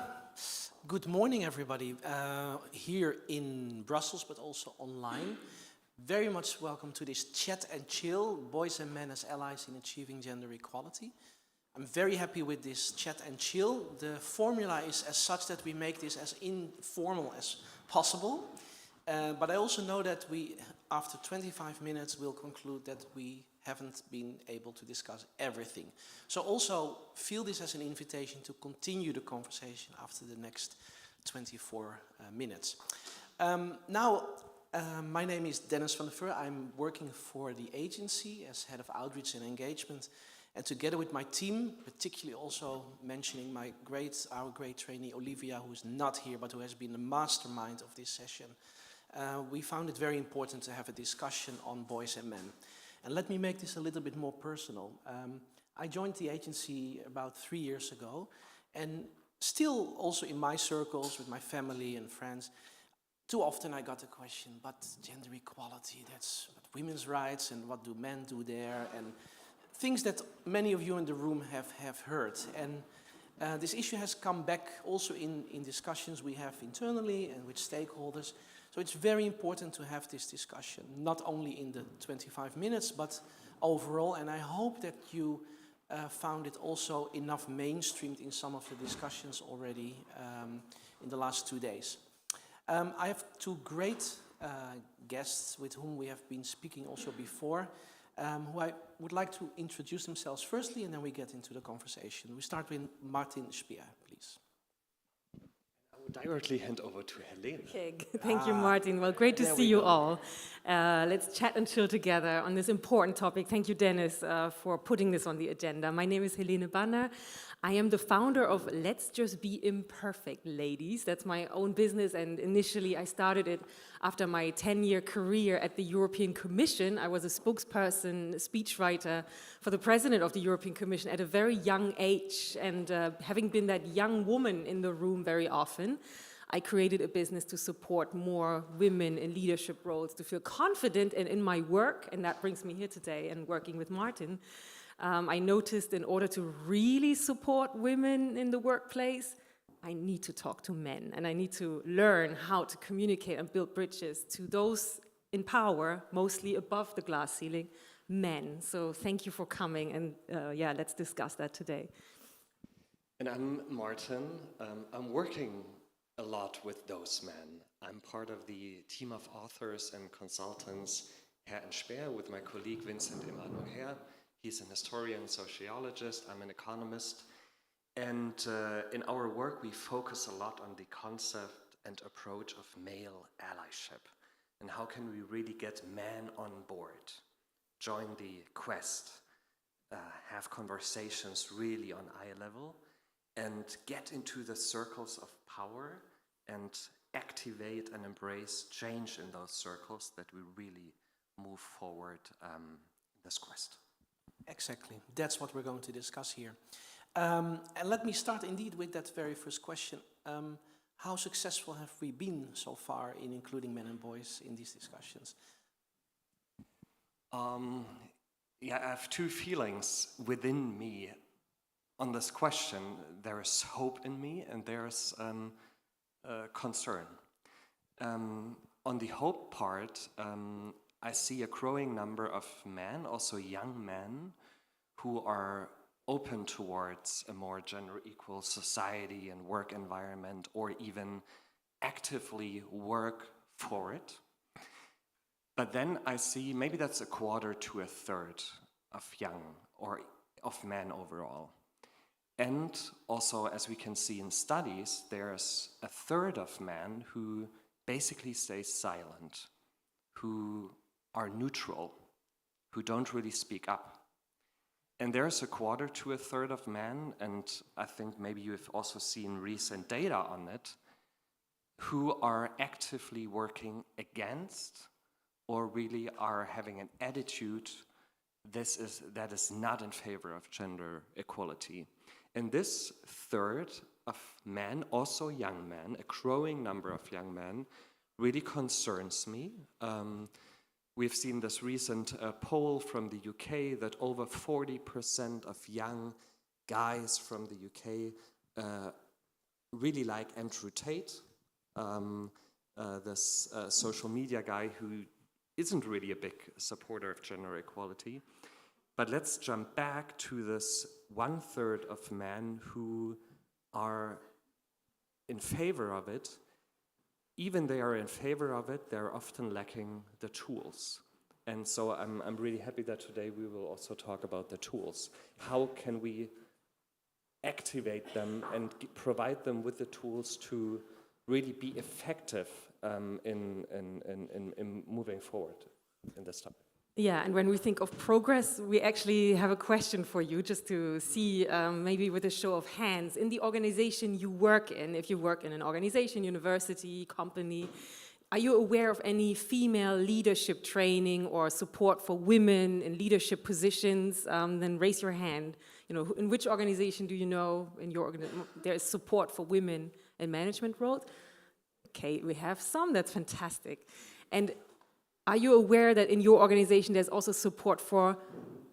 good morning, everybody. Here in Brussels, but also online. Very much welcome to this Chat and Chill, Boys and Men as Allies in Achieving Gender Equality. I'm very happy with this Chat and Chill. The formula is as such that we make this as informal as possible. But I also know that we, after 25 minutes, will conclude that we haven't been able to discuss everything. So also feel this as an invitation to continue the conversation after the next 24 minutes. My name is Dennis van der Veur. I'm working for the agency as head of outreach and engagement. And together with my team, particularly also mentioning our great trainee Olivia, who is not here, but who has been the mastermind of this session, we found it very important to have a discussion on boys and men. And let me make this a little bit more personal. I joined the agency about 3 years ago, and still also in my circles with my family and friends, too often I got the question, but gender equality, that's women's rights, and what do men do there? And things that many of you in the room have heard. And this issue has come back also in discussions we have internally and with stakeholders. So it's very important to have this discussion, not only in the 25 minutes, but overall. And I hope that you found it also enough mainstreamed in some of the discussions already in the last 2 days. I have two great guests with whom we have been speaking also before, who I would like to introduce themselves firstly, and then we get into the conversation. We start with Martin Speer, please. Directly hand over to Helene. Okay, thank you, Martin. Well, great to see you all. Let's chat and chill together on this important topic. Thank you, Dennis, for putting this on the agenda. My name is Helene Banner. I am the founder of Let's Just Be Imperfect Ladies. That's my own business, and initially I started it after my 10-year career at the European Commission. I was a spokesperson, speechwriter for the president of the European Commission at a very young age, and having been that young woman in the room very often, I created a business to support more women in leadership roles, to feel confident in my work, and that brings me here today and working with Martin. I noticed in order to really support women in the workplace, I need to talk to men, and I need to learn how to communicate and build bridges to those in power, mostly above the glass ceiling, men. So thank you for coming, and let's discuss that today. And I'm Martin. I'm working a lot with those men. I'm part of the team of authors and consultants Herr and Speer with my colleague Vincent Emmanuel Herr. He's an historian, sociologist, I'm an economist. And in our work, we focus a lot on the concept and approach of male allyship. And how can we really get men on board, join the quest, have conversations really on eye level, and get into the circles of power and activate and embrace change in those circles that we really move forward in this quest. Exactly. That's what we're going to discuss here. And let me start indeed with that very first question. How successful have we been so far in including men and boys in these discussions? I have two feelings within me on this question. There is hope in me and there's concern. On the hope part, I see a growing number of men, also young men, who are open towards a more gender equal society and work environment, or even actively work for it. But then I see maybe that's a quarter to a third of young or of men overall. And also, as we can see in studies, there's a third of men who basically stay silent, who are neutral, who don't really speak up. And there's a quarter to a third of men, and I think maybe you've also seen recent data on it, who are actively working against or really are having an attitude that is not in favor of gender equality. And this third of men, also young men, a growing number of young men, really concerns me. We've seen this recent poll from the UK that over 40% of young guys from the UK really like Andrew Tate, this social media guy who isn't really a big supporter of gender equality. But let's jump back to this 1/3 of men who are in favor of it. Even they are in favor of it, they're often lacking the tools. And so I'm really happy that today we will also talk about the tools. How can we activate them and provide them with the tools to really be effective in moving forward in this topic? Yeah, and when we think of progress, we actually have a question for you, just to see, maybe with a show of hands. In the organization you work in, if you work in an organization, university, company, are you aware of any female leadership training or support for women in leadership positions? Then raise your hand. You know, in which organization do you know in your there is support for women in management roles? Okay, we have some. That's fantastic. And are you aware that in your organization there's also support for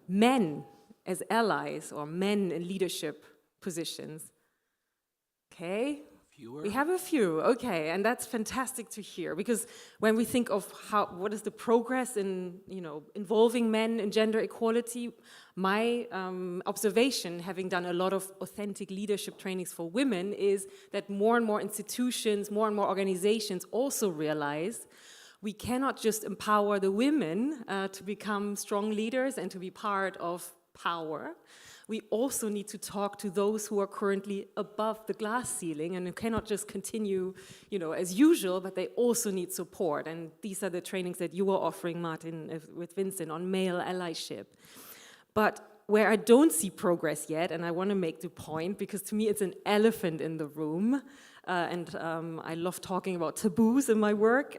men as allies or men in leadership positions? Okay. We have a few, okay, and that's fantastic to hear, because when we think of what is the progress in, involving men in gender equality, my observation, having done a lot of authentic leadership trainings for women, is that more and more institutions, more and more organizations also realize we cannot just empower the women to become strong leaders and to be part of power. We also need to talk to those who are currently above the glass ceiling and who cannot just continue, as usual, but they also need support. And these are the trainings that you are offering, Martin, with Vincent on male allyship. But where I don't see progress yet, and I want to make the point, because to me it's an elephant in the room, and I love talking about taboos in my work,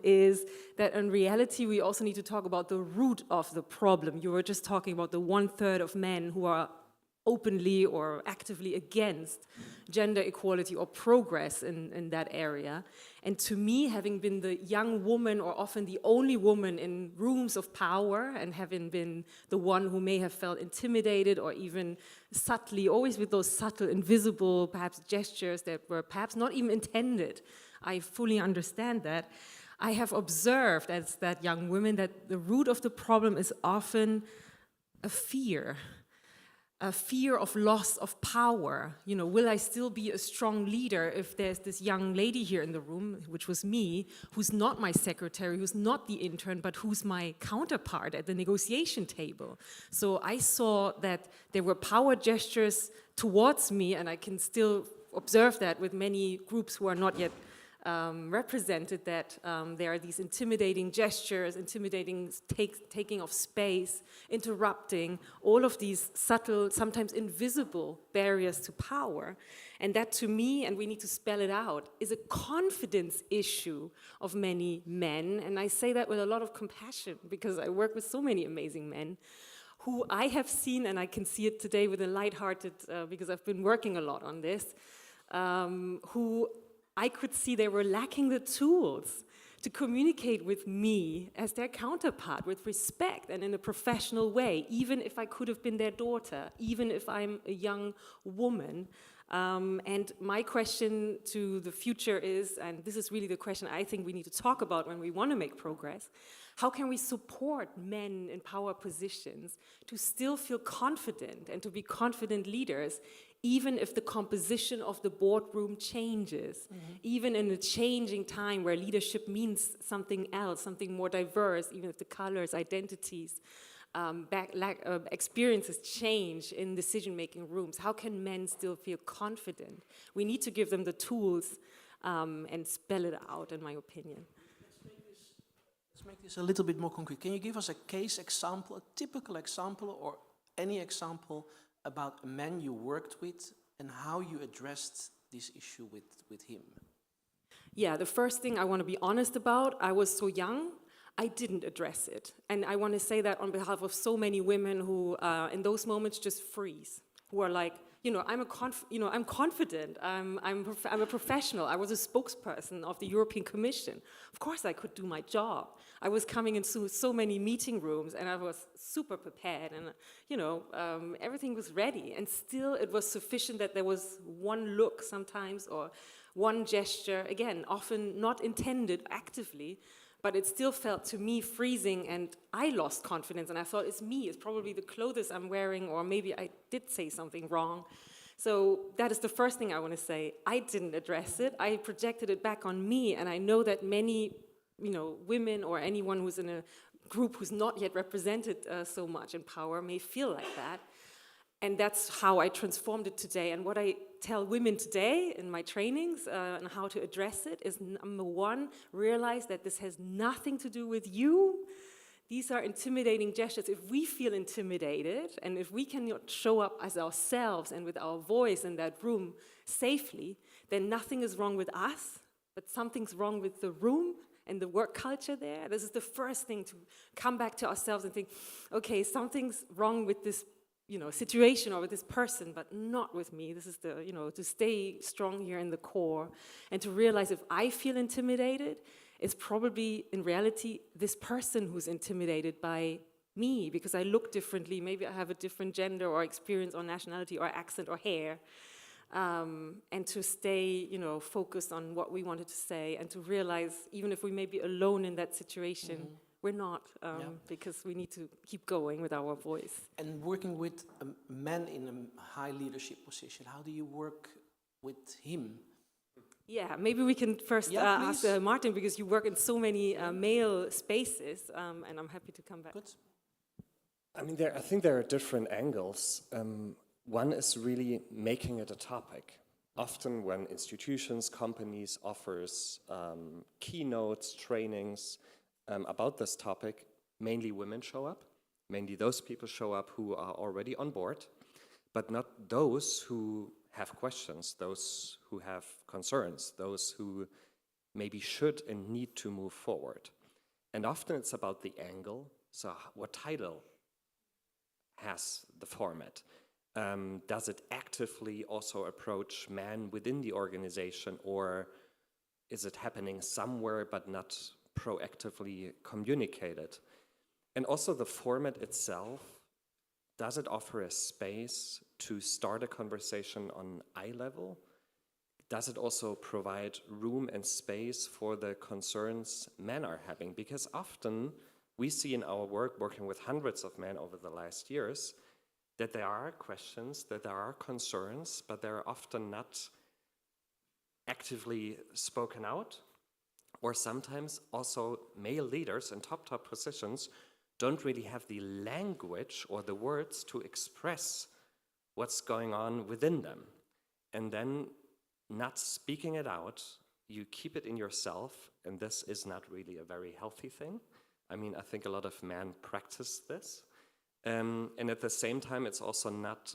is that in reality we also need to talk about the root of the problem. You were just talking about the 1/3 of men who are openly or actively against gender equality or progress in that area. And to me, having been the young woman or often the only woman in rooms of power, and having been the one who may have felt intimidated or even subtly, always with those subtle, invisible, perhaps gestures that were perhaps not even intended, I fully understand that. I have observed as that young woman that the root of the problem is often a fear of loss of power. Will I still be a strong leader if there's this young lady here in the room, which was me, who's not my secretary, who's not the intern, but who's my counterpart at the negotiation table? So I saw that there were power gestures towards me, and I can still observe that with many groups who are not yet represented, that there are these intimidating gestures, intimidating taking of space, interrupting, all of these subtle, sometimes invisible barriers to power. And that to me, and we need to spell it out, is a confidence issue of many men. And I say that with a lot of compassion, because I work with so many amazing men who I have seen, and I can see it today with a lighthearted, because I've been working a lot on this, who I could see they were lacking the tools to communicate with me as their counterpart with respect and in a professional way, even if I could have been their daughter, even if I'm a young woman. And my question to the future is, and this is really the question I think we need to talk about when we want to make progress, how can we support men in power positions to still feel confident and to be confident leaders, even if the composition of the boardroom changes, even in a changing time where leadership means something else, something more diverse, even if the colors, identities, experiences change in decision-making rooms. How can men still feel confident? We need to give them the tools and spell it out, in my opinion. Let's make this a little bit more concrete. Can you give us a case example, a typical example, or any example about a man you worked with and how you addressed this issue with him? Yeah, the first thing I want to be honest about, I was so young, I didn't address it. And I want to say that on behalf of so many women who, in those moments, just freeze, who are like, I'm confident. I'm a professional. I was a spokesperson of the European Commission. Of course, I could do my job. I was coming into so many meeting rooms, and I was super prepared, and everything was ready. And still, it was sufficient that there was one look sometimes, or one gesture. Again, often not intended actively, but it still felt to me freezing, and I lost confidence, and I thought, it's me, it's probably the clothes I'm wearing, or maybe I did say something wrong. So that is the first thing I want to say. I didn't address it. I projected it back on me, and I know that many, women or anyone who's in a group who's not yet represented so much in power may feel like that. And that's how I transformed it today. And what I tell women today in my trainings on how to address it is, number one, realize that this has nothing to do with you. These are intimidating gestures. If we feel intimidated, and if we cannot show up as ourselves and with our voice in that room safely, then nothing is wrong with us, but something's wrong with the room and the work culture there. This is the first thing, to come back to ourselves and think, okay, something's wrong with this situation or with this person, but not with me. This is to stay strong here in the core, and to realize if I feel intimidated, it's probably in reality this person who's intimidated by me because I look differently. Maybe I have a different gender or experience or nationality or accent or hair. And to stay, focused on what we wanted to say, and to realize even if we may be alone in that situation, we're not, because we need to keep going with our voice. And working with men in a high leadership position, how do you work with him? Yeah, maybe we can first ask Martin, because you work in so many male spaces, and I'm happy to come back. Good. I mean, I think there are different angles. One is really making it a topic. Often when institutions, companies offers keynotes, trainings, about this topic, mainly women show up. Mainly those people show up who are already on board, but not those who have questions, those who have concerns, those who maybe should and need to move forward. And often it's about the angle. So what title has the format? Does it actively also approach men within the organization, or is it happening somewhere but not proactively communicated? And also the format itself, does it offer a space to start a conversation on eye level? Does it also provide room and space for the concerns men are having? Because often we see in our work, working with hundreds of men over the last years, that there are questions, that there are concerns, but they're often not actively spoken out. Or sometimes also male leaders in top positions don't really have the language or the words to express what's going on within them. And then not speaking it out, you keep it in yourself, and this is not really a very healthy thing. I mean, I think a lot of men practice this. And at the same time, it's also not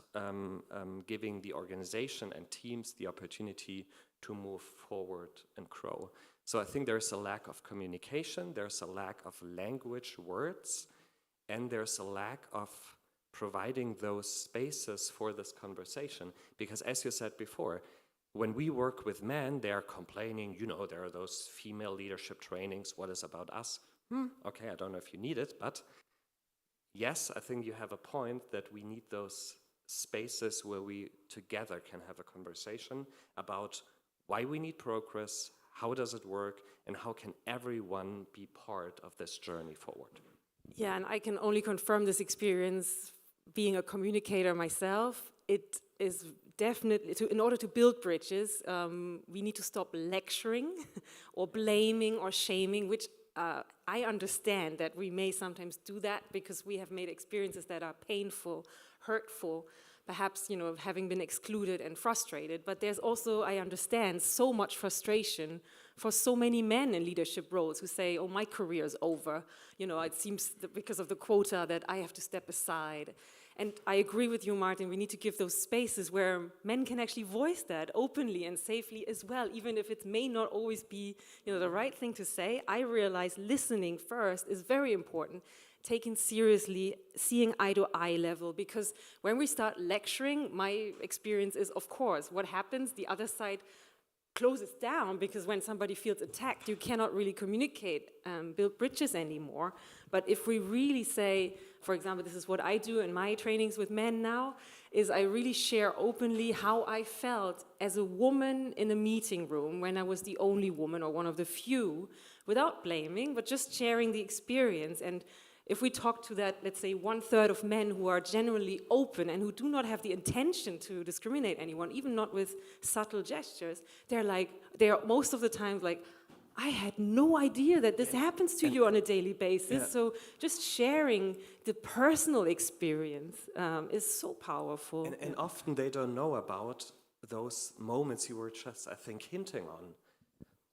giving the organization and teams the opportunity to move forward and grow. So I think there's a lack of communication, there's a lack of language, words, and there's a lack of providing those spaces for this conversation. Because as you said before, when we work with men, they're complaining, there are those female leadership trainings, what is about us? Okay, I don't know if you need it, but yes, I think you have a point that we need those spaces where we together can have a conversation about why we need progress, how does it work, and how can everyone be part of this journey forward? Yeah, and I can only confirm this experience being a communicator myself. It is definitely, in order to build bridges, we need to stop lecturing or blaming or shaming, which I understand that we may sometimes do that because we have made experiences that are painful, hurtful, perhaps, having been excluded and frustrated. But there's also, I understand, so much frustration for so many men in leadership roles who say, oh, my career is over. It seems that because of the quota that I have to step aside. And I agree with you, Martin, we need to give those spaces where men can actually voice that openly and safely as well, even if it may not always be the right thing to say. I realize listening first is very important. taken seriously, seeing eye to eye level, because when we start lecturing, my experience is, of course, what happens, the other side closes down, because when somebody feels attacked, you cannot really communicate, build bridges anymore. But if we really say, for example, this is what I do in my trainings with men now, is I really share openly how I felt as a woman in a meeting room when I was the only woman or one of the few, without blaming, but just sharing the experience. And if we talk to that, let's say, 1/3 of men who are generally open and who do not have the intention to discriminate anyone, even not with subtle gestures, they're most of the time like, I had no idea that this happens to you on a daily basis. So just sharing the personal experience is so powerful. And often they don't know about those moments you were just, I think, hinting on.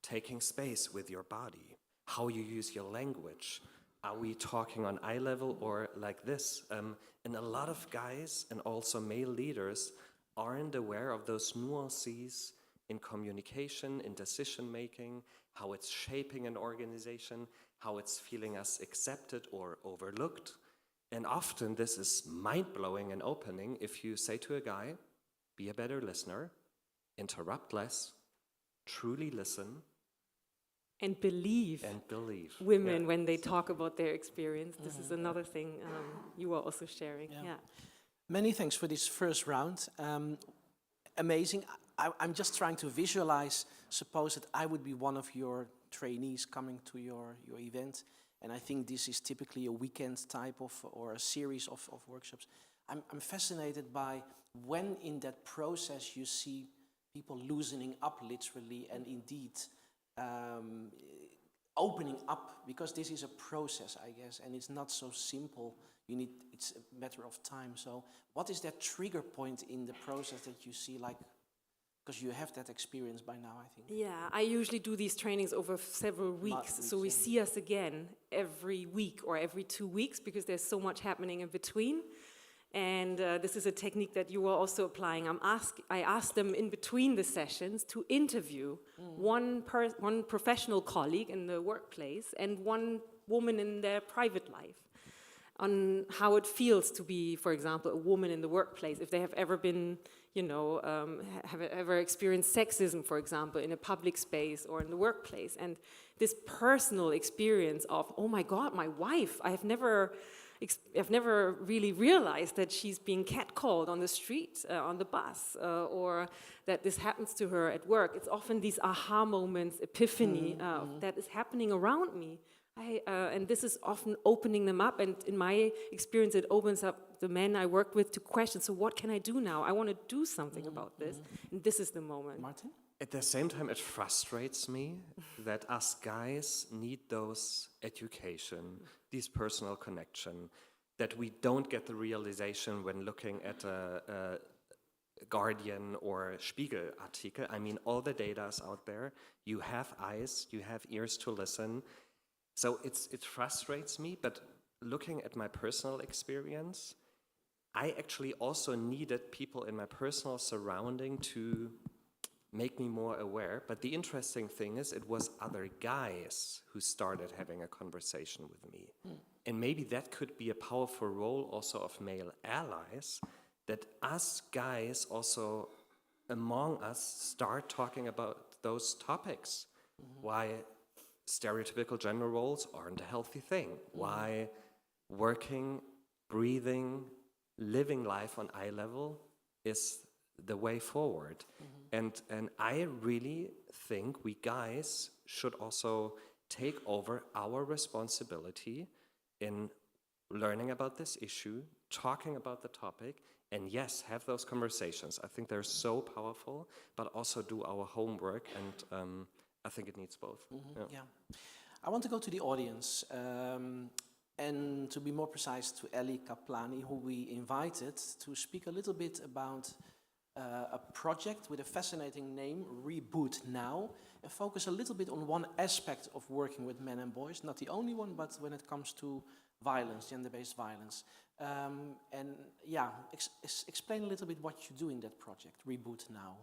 Taking space with your body, how you use your language. Are we talking on eye level or like this? And a lot of guys and also male leaders aren't aware of those nuances in communication, in decision making, how it's shaping an organization, how it's feeling us accepted or overlooked. And often this is mind-blowing and opening if you say to a guy, be a better listener, interrupt less, truly listen. And believe women when they talk about their experience. This is another thing you are also sharing. Many thanks for this first round. Amazing. I'm just trying to visualize, suppose that I would be one of your trainees coming to your event, and I think this is typically a weekend type of, or a series of workshops. I'm fascinated by when in that process you see people loosening up literally and indeed opening up, because this is a process, I guess, and it's not so simple. It's a matter of time. So what is that trigger point in the process that you see, like, because you have that experience by now, I think. Yeah, I usually do these trainings over several weeks. So we see us again every week or every 2 weeks, because there's so much happening in between. And this is a technique that you are also applying. I ask them in between the sessions to interview one professional colleague in the workplace and one woman in their private life, on how it feels to be, for example, a woman in the workplace, if they have ever been, have ever experienced sexism, for example, in a public space or in the workplace. And this personal experience of, oh my God, my wife, I've never really realized that she's being catcalled on the street, on the bus, or that this happens to her at work. It's often these aha moments, epiphany, that is happening around me. And this is often opening them up, and in my experience, it opens up the men I work with to question, so what can I do now? I want to do something about this, and this is the moment. Martin? At the same time, it frustrates me that us guys need those education, this personal connection, that we don't get the realization when looking at a Guardian or Spiegel article. I mean, all the data is out there. You have eyes, you have ears to listen. So it frustrates me, but looking at my personal experience, I actually also needed people in my personal surrounding to make me more aware. But the interesting thing is, it was other guys who started having a conversation with me. And maybe that could be a powerful role also of male allies, that us guys also among us start talking about those topics. Why stereotypical gender roles aren't a healthy thing. Why working, breathing, living life on eye level is the way forward. And I really think we guys should also take over our responsibility in learning about this issue, talking about the topic, and yes, have those conversations. I think they're so powerful, but also do our homework, and I think it needs both. Yeah. I want to go to the audience, and to be more precise, to Ellie Kaplani, who we invited to speak a little bit about a project with a fascinating name, Reboot Now, and focus a little bit on one aspect of working with men and boys, not the only one, but when it comes to violence, gender-based violence. And yeah, explain a little bit what you do in that project, Reboot Now.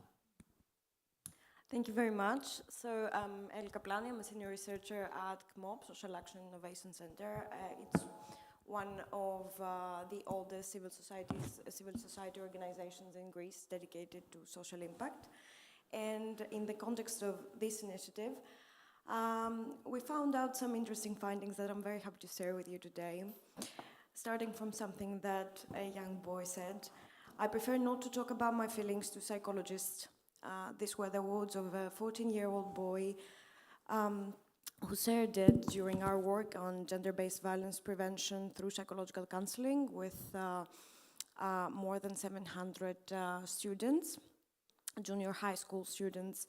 Thank you very much. So Ellie Kaplani, I'm a senior researcher at CMOP, Social Action Innovation Center. It's one of the oldest civil society organizations in Greece dedicated to social impact. And in the context of this initiative, we found out some interesting findings that I'm very happy to share with you today. Starting from something that a young boy said, "I prefer not to talk about my feelings to psychologists." These were the words of a 14-year-old boy who shared it during our work on gender-based violence prevention through psychological counseling with more than 700 students, junior high school students,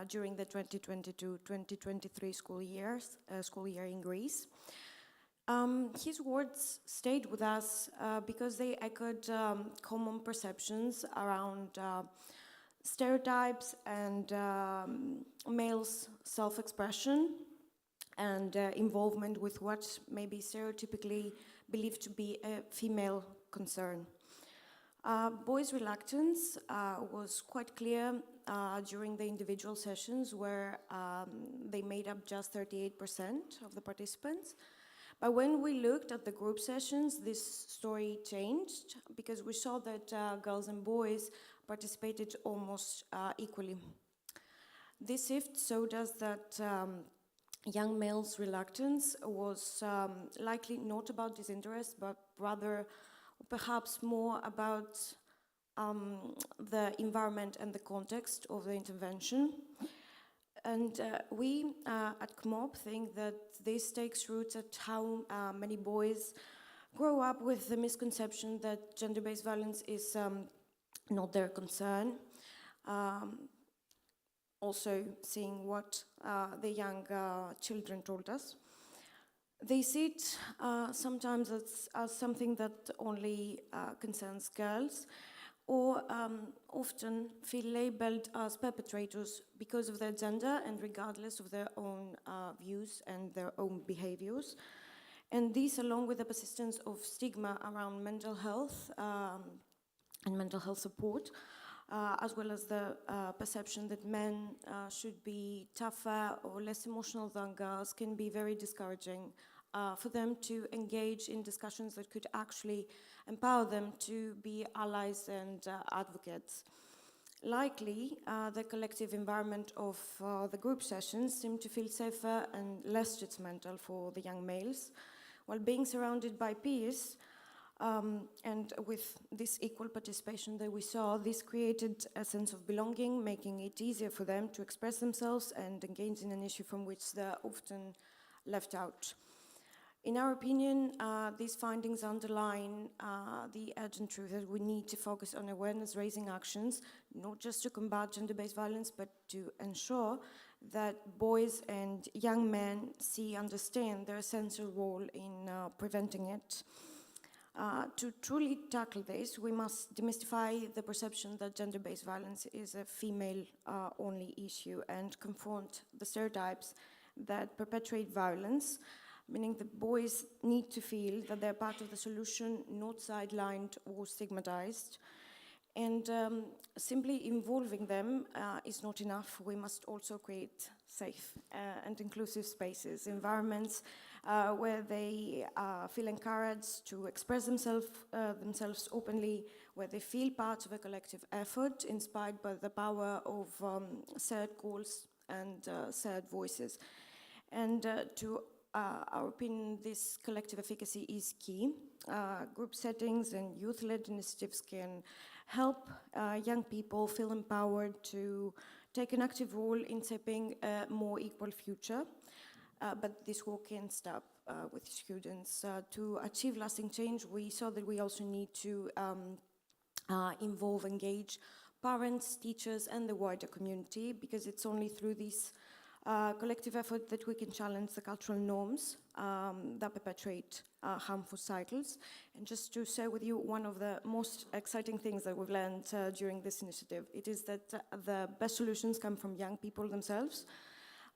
during the 2022-2023 school year in Greece. His words stayed with us because they echoed common perceptions around stereotypes and males' self-expression and involvement with what may be stereotypically believed to be a female concern. Boys' reluctance was quite clear during the individual sessions where they made up just 38% of the participants. But when we looked at the group sessions, this story changed because we saw that girls and boys participated almost equally. This shift showed us that young males' reluctance was likely not about disinterest, but rather perhaps more about the environment and the context of the intervention. And we at CMOP think that this takes roots at how many boys grow up with the misconception that gender-based violence is not their concern. Also seeing what the young children told us. They see it sometimes as something that only concerns girls, or often feel labeled as perpetrators because of their gender and regardless of their own views and their own behaviors. And this, along with the persistence of stigma around mental health and mental health support, as well as the perception that men should be tougher or less emotional than girls, can be very discouraging for them to engage in discussions that could actually empower them to be allies and advocates. Likely, the collective environment of the group sessions seemed to feel safer and less judgmental for the young males, while being surrounded by peers. And with this equal participation that we saw, this created a sense of belonging, making it easier for them to express themselves and engage in an issue from which they're often left out. In our opinion, these findings underline the urgent truth that we need to focus on awareness-raising actions, not just to combat gender-based violence, but to ensure that boys and young men understand their essential role in preventing it. To truly tackle this, we must demystify the perception that gender-based violence is a female-only issue and confront the stereotypes that perpetuate violence, meaning that boys need to feel that they're part of the solution, not sidelined or stigmatized. And simply involving them is not enough. We must also create safe and inclusive spaces, environments where they feel encouraged to express themselves openly, where they feel part of a collective effort inspired by the power of shared goals and shared voices. And to our opinion, this collective efficacy is key. Group settings and youth-led initiatives can help young people feel empowered to take an active role in shaping a more equal future. But this work can't stop with students. To achieve lasting change, we saw that we also need to engage parents, teachers, and the wider community, because it's only through this collective effort that we can challenge the cultural norms that perpetuate harmful cycles. And just to share with you one of the most exciting things that we've learned during this initiative, it is that the best solutions come from young people themselves,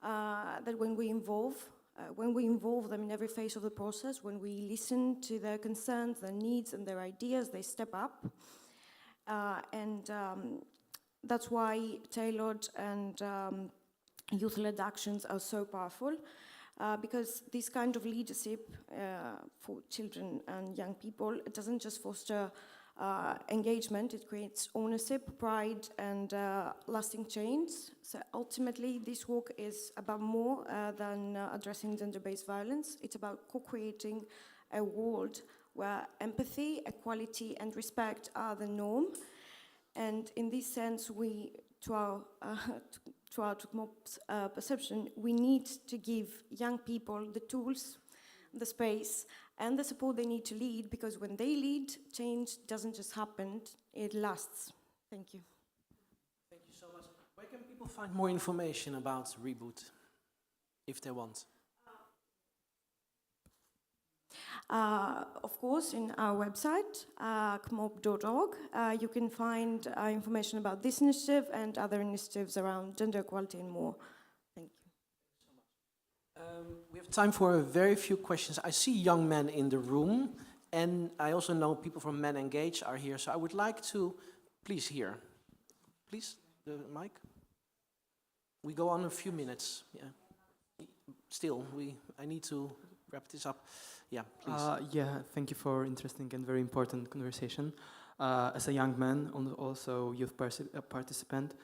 that when we involve them in every phase of the process, when we listen to their concerns, their needs, and their ideas, they step up. And that's why tailored and youth-led actions are so powerful. because this kind of leadership for children and young people, it doesn't just foster engagement, it creates ownership, pride, and lasting change. So ultimately, this work is about more than addressing gender-based violence. It's about co-creating a world where empathy, equality, and respect are the norm. And in this sense, to our TUCMOP's perception, we need to give young people the tools, the space, and the support they need to lead, because when they lead, change doesn't just happen, it lasts. Thank you. Thank you so much. Where can people find more information about Reboot, if they want? Of course, in our website, cmop.org, you can find information about this initiative and other initiatives around gender equality and more. Thank you. We have time for a very few questions. I see young men in the room, and I also know people from Men Engage are here, so I would like to, please here. Please, the mic. We go on a few minutes. Yeah. Still, I need to wrap this up. Yeah, please. Thank you for interesting and very important conversation. As a young man and also youth participant,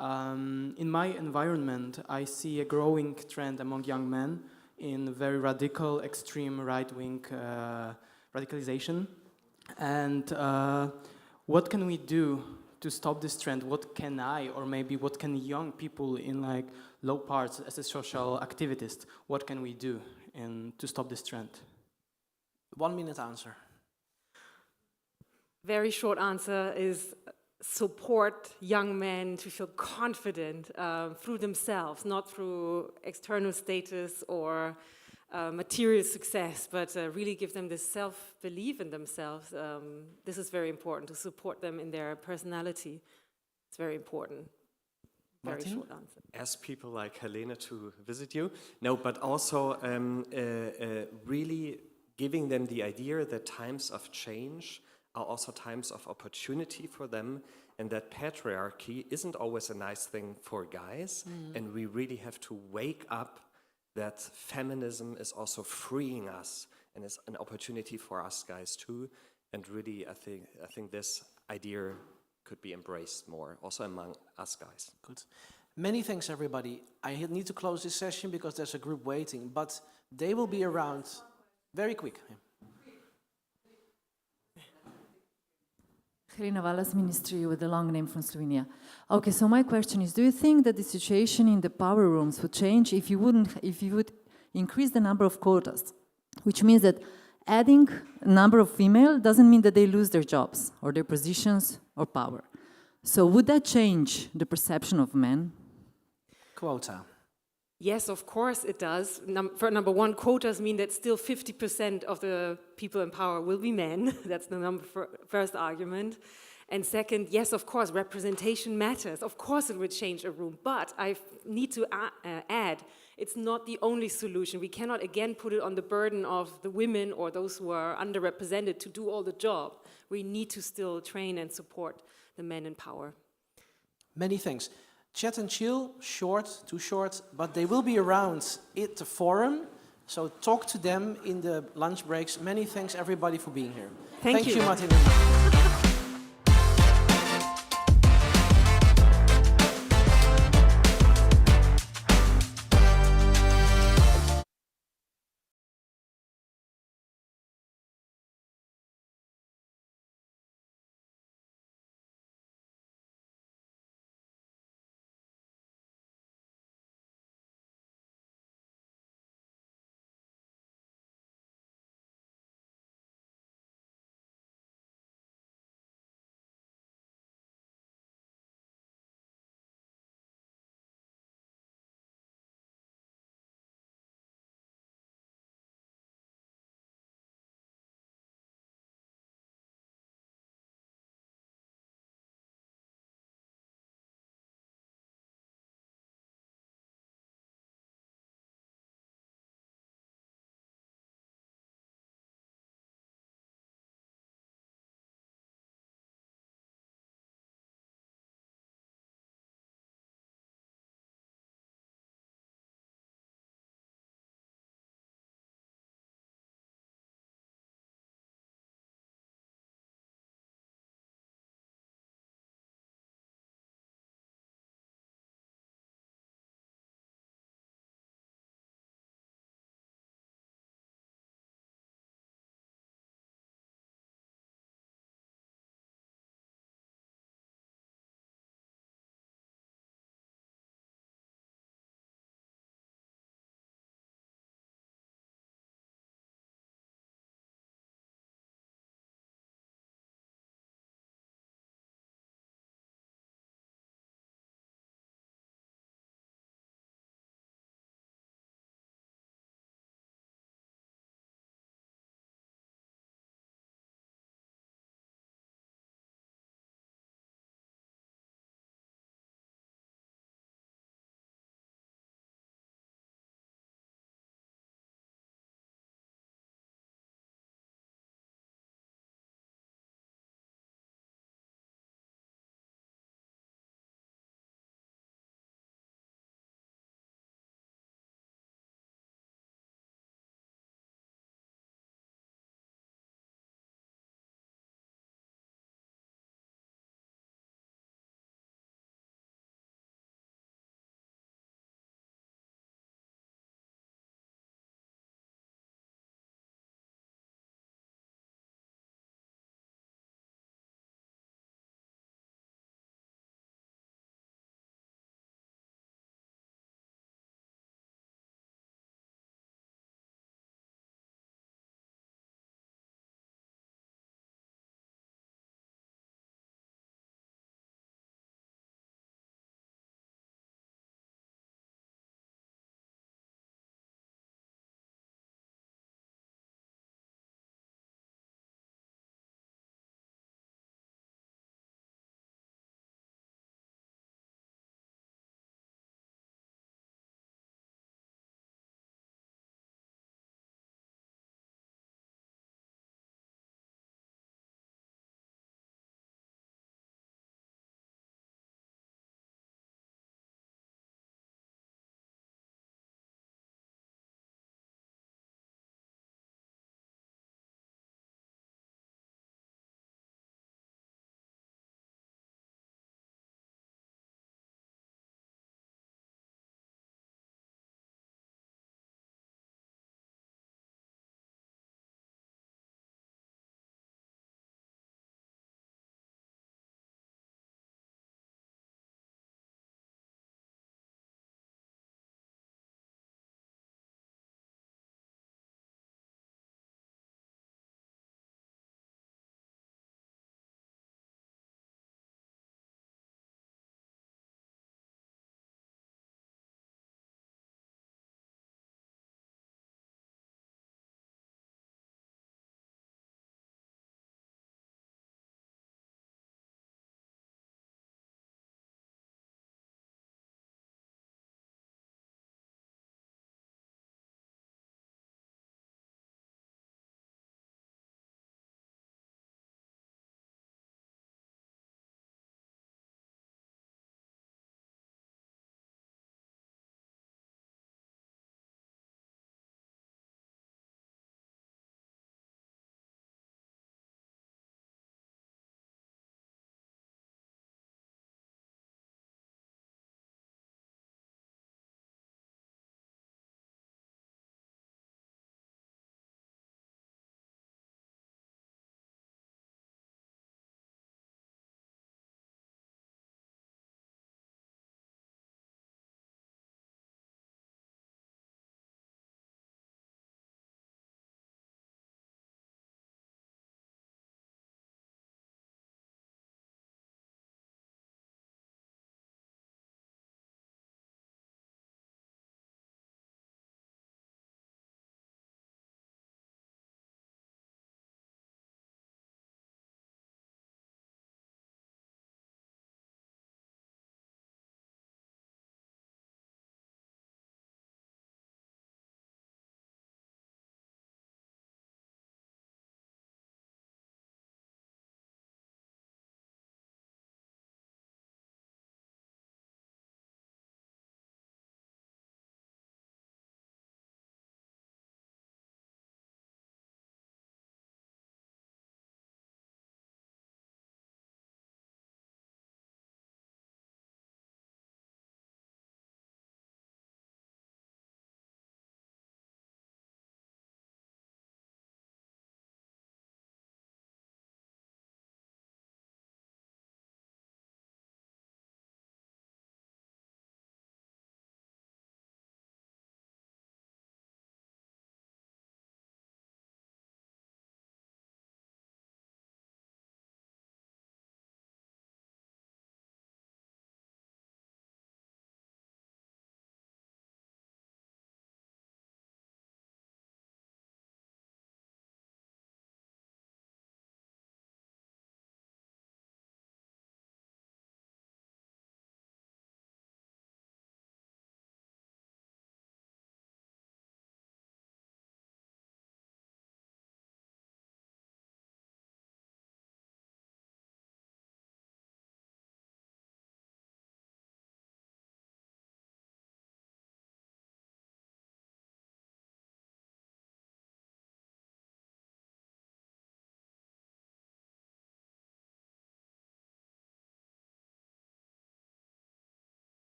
in my environment, I see a growing trend among young men in very radical, extreme right-wing radicalization. And what can we do to stop this trend? What can I, or maybe what can young people in like low parts as a social activist, what can we do to stop this trend? 1 minute answer. Very short answer is support young men to feel confident through themselves, not through external status or material success, but really give them this self-belief in themselves. This is very important, to support them in their personality. It's very important. Very Martin? short answer. Ask people like Helena to visit you. No, but also really giving them the idea that times of change are also times of opportunity for them, and that patriarchy isn't always a nice thing for guys, and we really have to wake up that feminism is also freeing us and is an opportunity for us guys too. And really, I think this idea could be embraced more, also among us guys. Good. Many thanks, everybody. I need to close this session because there's a group waiting, but they will be around very quick. Helena Valas, Ministry with a long name from Slovenia. Okay, so my question is, do you think that the situation in the power rooms would change if you would increase the number of quotas? Which means that adding a number of female doesn't mean that they lose their jobs or their positions or power. So would that change the perception of men? Quota. Yes, of course it does. For number one, quotas mean that still 50% of the people in power will be men. That's the first argument. And second, yes, of course, representation matters. Of course it would change a room. But I need to add, it's not the only solution. We cannot again put it on the burden of the women or those who are underrepresented to do all the job. We need to still train and support the men in power. Many thanks. Chat and chill, short, too short, but they will be around at the forum, so talk to them in the lunch breaks. Many thanks, everybody, for being here. Thank you, Martin.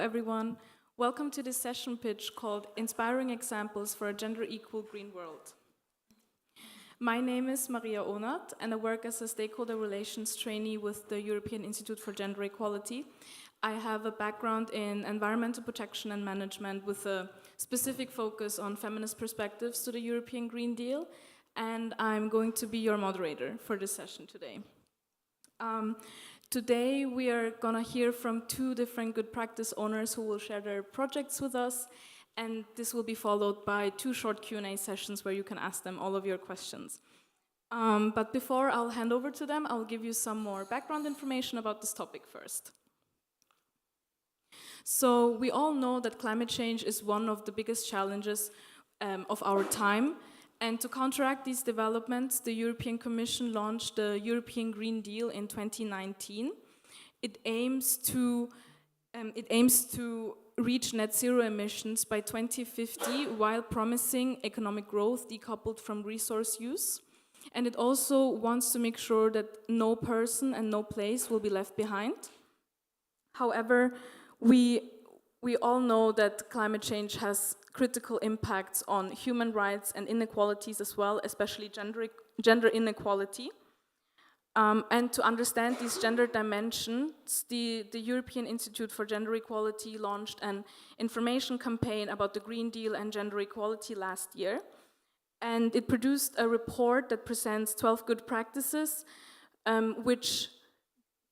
everyone. Welcome to this session pitch called Inspiring Examples for a Gender-Equal Green World. My name is Maria Onat, and I work as a stakeholder relations trainee with the European Institute for Gender Equality. I have a background in environmental protection and management with a specific focus on feminist perspectives to the European Green Deal, and I'm going to be your moderator for this session today. Today we are going to hear from 2 different good practice owners who will share their projects with us, and this will be followed by 2 short Q&A sessions where you can ask them all of your questions. But before I'll hand over to them, I'll give you some more background information about this topic first. So we all know that climate change is one of the biggest challenges of our time. And to counteract these developments, the European Commission launched the European Green Deal in 2019. It aims to reach net zero emissions by 2050 while promising economic growth decoupled from resource use. And it also wants to make sure that no person and no place will be left behind. However, we all know that climate change has critical impacts on human rights and inequalities as well, especially gender inequality. And to understand these gender dimensions, the European Institute for Gender Equality launched an information campaign about the Green Deal and gender equality last year. And it produced a report that presents 12 good practices, which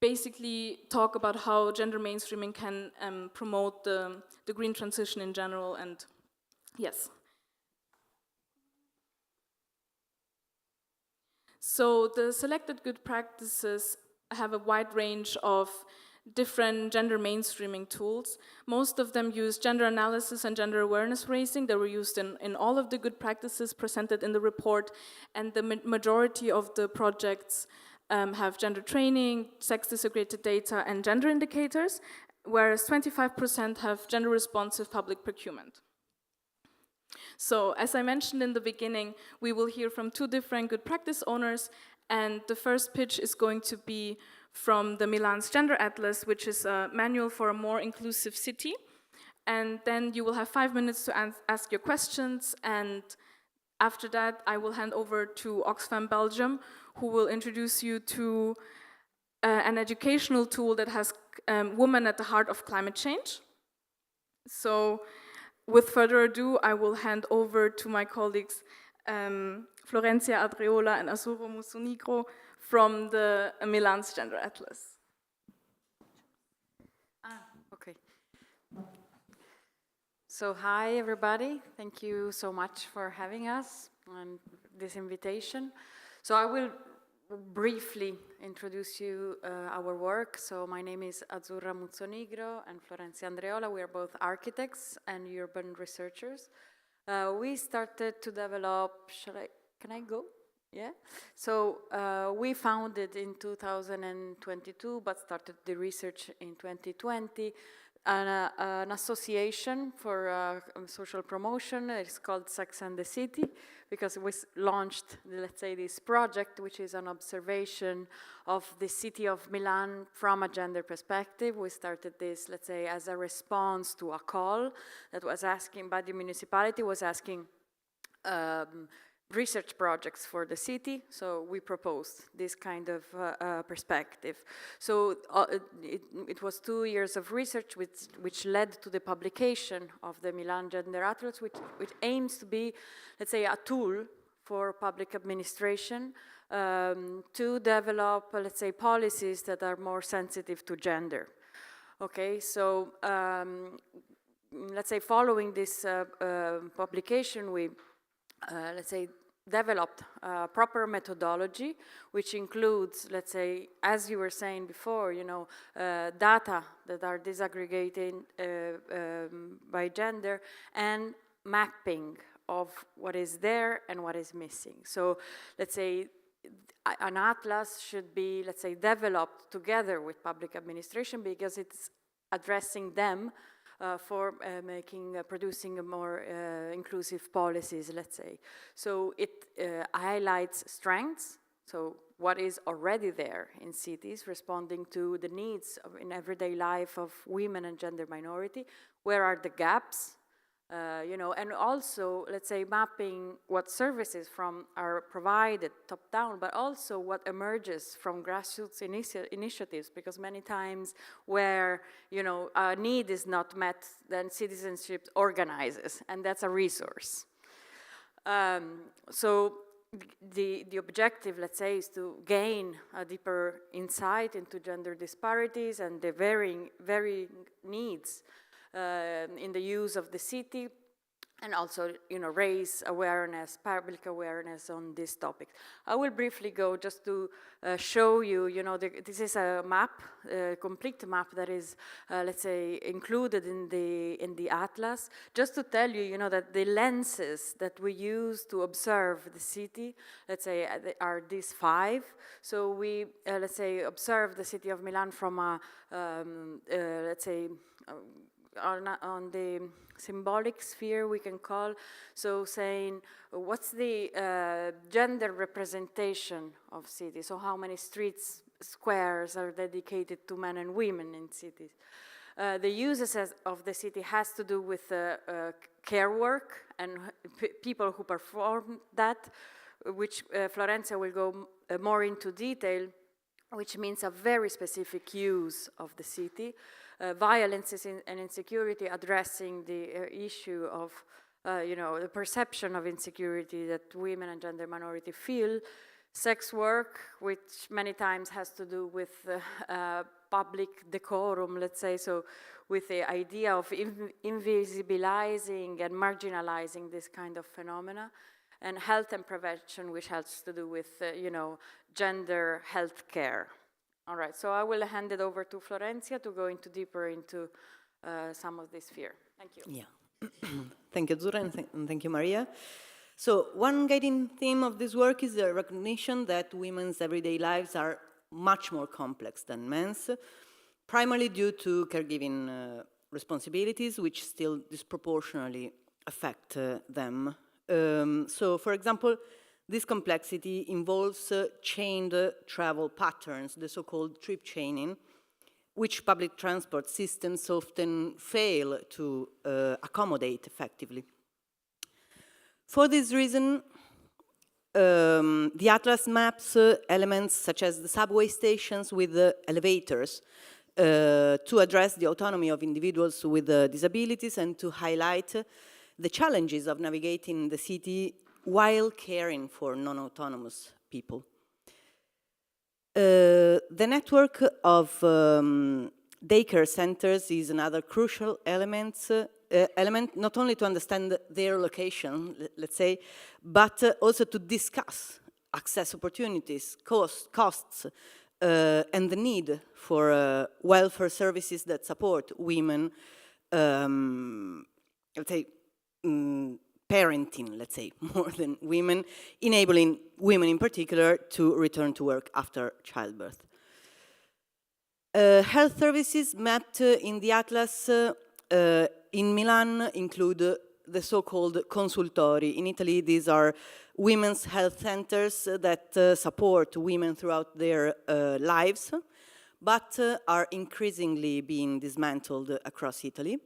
basically talk about how gender mainstreaming can promote the green transition in general. And yes. So the selected good practices have a wide range of different gender mainstreaming tools. Most of them use gender analysis and gender awareness raising. They were used in all of the good practices presented in the report, and the majority of the projects have gender training, sex disaggregated data, and gender indicators, whereas 25% have gender responsive public procurement. So, as I mentioned in the beginning, we will hear from 2 different good practice owners, and the first pitch is going to be from the Milan's Gender Atlas, which is a manual for a more inclusive city. And then you will have 5 minutes to ask your questions, and after that, I will hand over to Oxfam Belgium, who will introduce you to an educational tool that has women at the heart of climate change. So, with further ado, I will hand over to my colleagues Florencia Adreola and Azzurro Musonigro from the Milan's Gender Atlas. Okay. So hi everybody, thank you so much for having us and this invitation. So I will briefly introduce you our work. So my name is Azzurra Musonigro and Florencia Andreola. We are both architects and urban researchers. We started to develop, can I go? Yeah. So we founded in 2022, but started the research in 2020, an association for social promotion. It's called Sex and the City, because we launched, let's say, this project, which is an observation of the city of Milan from a gender perspective. We started this, let's say, as a response to a call that was asking, by the municipality was asking research projects for the city, so we proposed this kind of perspective. So it was 2 years of research which led to the publication of the Milan Gender Atlas, which aims to be, let's say, a tool for public administration to develop, let's say, policies that are more sensitive to gender. Okay, so let's say following this publication, we, let's say, developed a proper methodology, which includes, let's say, as you were saying before, you know, data that are disaggregated by gender and mapping of what is there and what is missing. So, let's say, an atlas should be, let's say, developed together with public administration because it's addressing them for producing a more inclusive policies, let's say. So it highlights strengths, So what is already there in cities, responding to the needs in everyday life of women and gender minority? Where are the gaps? You know, and also, let's say, mapping what services are provided top-down, but also what emerges from grassroots initiatives, because many times where, you know, a need is not met, then citizenship organizes, and that's a resource. So the objective, let's say, is to gain a deeper insight into gender disparities and the varying needs in the use of the city, and also, you know, raise awareness, public awareness on this topic. I will briefly go just to show you, you know, this is a map, a complete map that is, let's say, included in the atlas, just to tell you, you know, that the lenses that we use to observe the city, let's say, are these 5. So we, let's say, observe the city of Milan from a, let's say, on the symbolic sphere, we can call, so saying, what's the gender representation of cities? So how many streets, squares are dedicated to men and women in cities? The uses of the city has to do with care work and people who perform that, which Florencia will go more into detail, which means a very specific use of the city. Violence and insecurity, addressing the issue of, you know, the perception of insecurity that women and gender minority feel. Sex work, which many times has to do with public decorum, let's say, so with the idea of invisibilizing and marginalizing this kind of phenomena. And health and prevention, which has to do with, you know, gender health care. All right, so I will hand it over to Florencia to go deeper into some of this sphere. Thank you. Yeah. Thank you, Zura, and thank you, Maria. So one guiding theme of this work is the recognition that women's everyday lives are much more complex than men's, primarily due to caregiving responsibilities, which still disproportionately affect them. So, for example, this complexity involves chained travel patterns, the so-called trip chaining, which public transport systems often fail to accommodate effectively. For this reason, the Atlas maps elements such as the subway stations with elevators to address the autonomy of individuals with disabilities and to highlight the challenges of navigating the city while caring for non-autonomous people. The network of daycare centers is another crucial element, not only to understand their location, let's say, but also to discuss access opportunities, costs, and the need for welfare services that support women, let's say, parenting, let's say, more than women, enabling women in particular to return to work after childbirth. Health services mapped in the Atlas in Milan include the so-called consultori. In Italy, these are women's health centers that support women throughout their lives, but are increasingly being dismantled across Italy.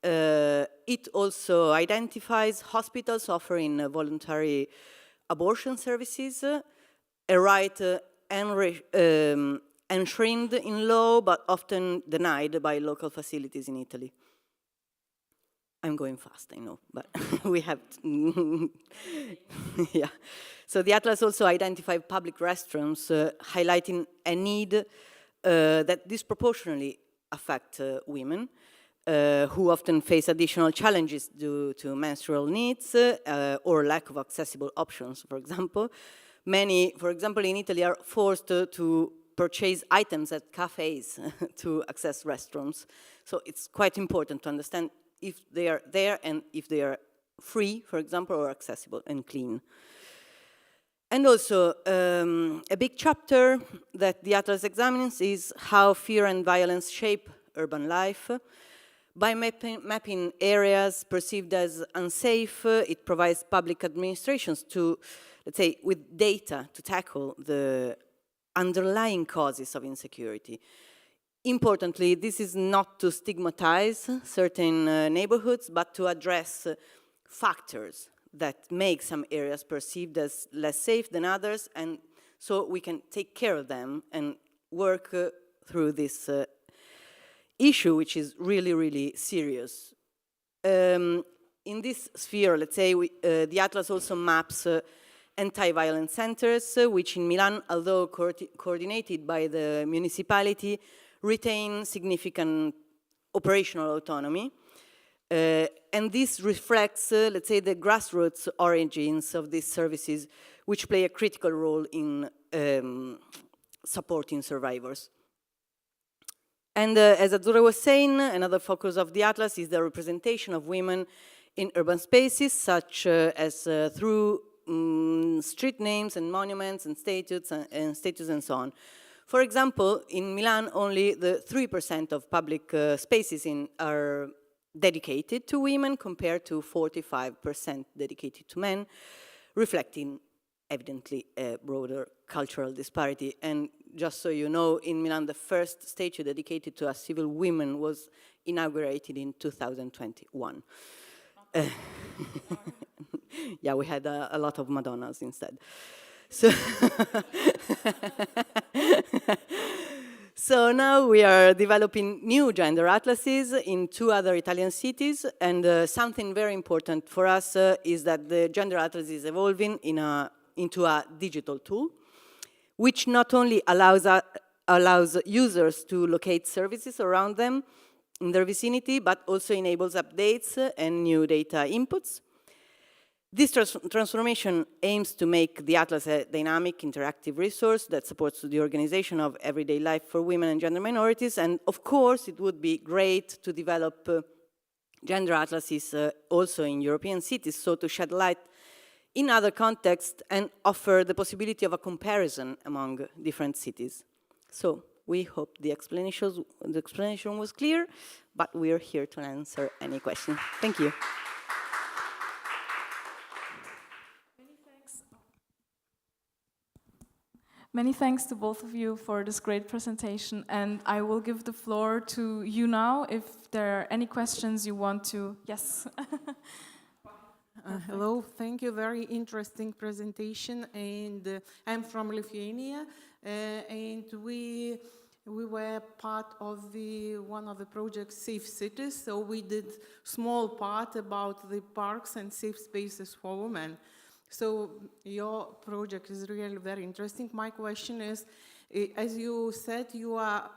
It also identifies hospitals offering voluntary abortion services, a right enshrined in law, but often denied by local facilities in Italy. I'm going fast, I know, but we have to yeah. So the Atlas also identified public restrooms, highlighting a need that disproportionately affect women, who often face additional challenges due to menstrual needs or lack of accessible options, for example. Many, for example, in Italy are forced to purchase items at cafes to access restrooms. So it's quite important to understand if they are there and if they are free, for example, or accessible and clean. And also, a big chapter that the Atlas examines is how fear and violence shape urban life. By mapping areas perceived as unsafe, it provides public administrations to, let's say, with data to tackle the underlying causes of insecurity. Importantly, this is not to stigmatize certain neighborhoods, but to address factors that make some areas perceived as less safe than others, and so we can take care of them and work through this issue, which is really, really serious. In this sphere, let's say, the Atlas also maps anti-violence centers, which in Milan, although coordinated by the municipality, retain significant operational autonomy. And this reflects, let's say, the grassroots origins of these services, which play a critical role in supporting survivors. And as Azzurra was saying, another focus of the Atlas is the representation of women in urban spaces, such as through street names and monuments and statues and so on. For example, in Milan, only the 3% of public spaces are dedicated to women compared to 45% dedicated to men, reflecting evidently a broader cultural disparity. And just so you know, in Milan, the first statue dedicated to a civil woman was inaugurated in 2021. Yeah, we had a lot of Madonnas instead. So, so now we are developing new gender atlases in 2 other Italian cities, and something very important for us is that the gender atlas is evolving into a digital tool, which not only allows users to locate services around them in their vicinity, but also enables updates and new data inputs. This transformation aims to make the Atlas a dynamic, interactive resource that supports the organization of everyday life for women and gender minorities. And of course, it would be great to develop gender atlases also in European cities, so to shed light in other contexts and offer the possibility of a comparison among different cities. So we hope the explanation was clear, but we are here to answer any questions. Thank you. Many thanks to both of you for this great presentation, and I will give the floor to you now if there are any questions you want to. Yes. Hello, thank you. Very interesting presentation, and I'm from Lithuania, and we were part of one of the projects, Safe Cities. So we did small part about the parks and safe spaces for women. So your project is really very interesting. My question is, as you said, you are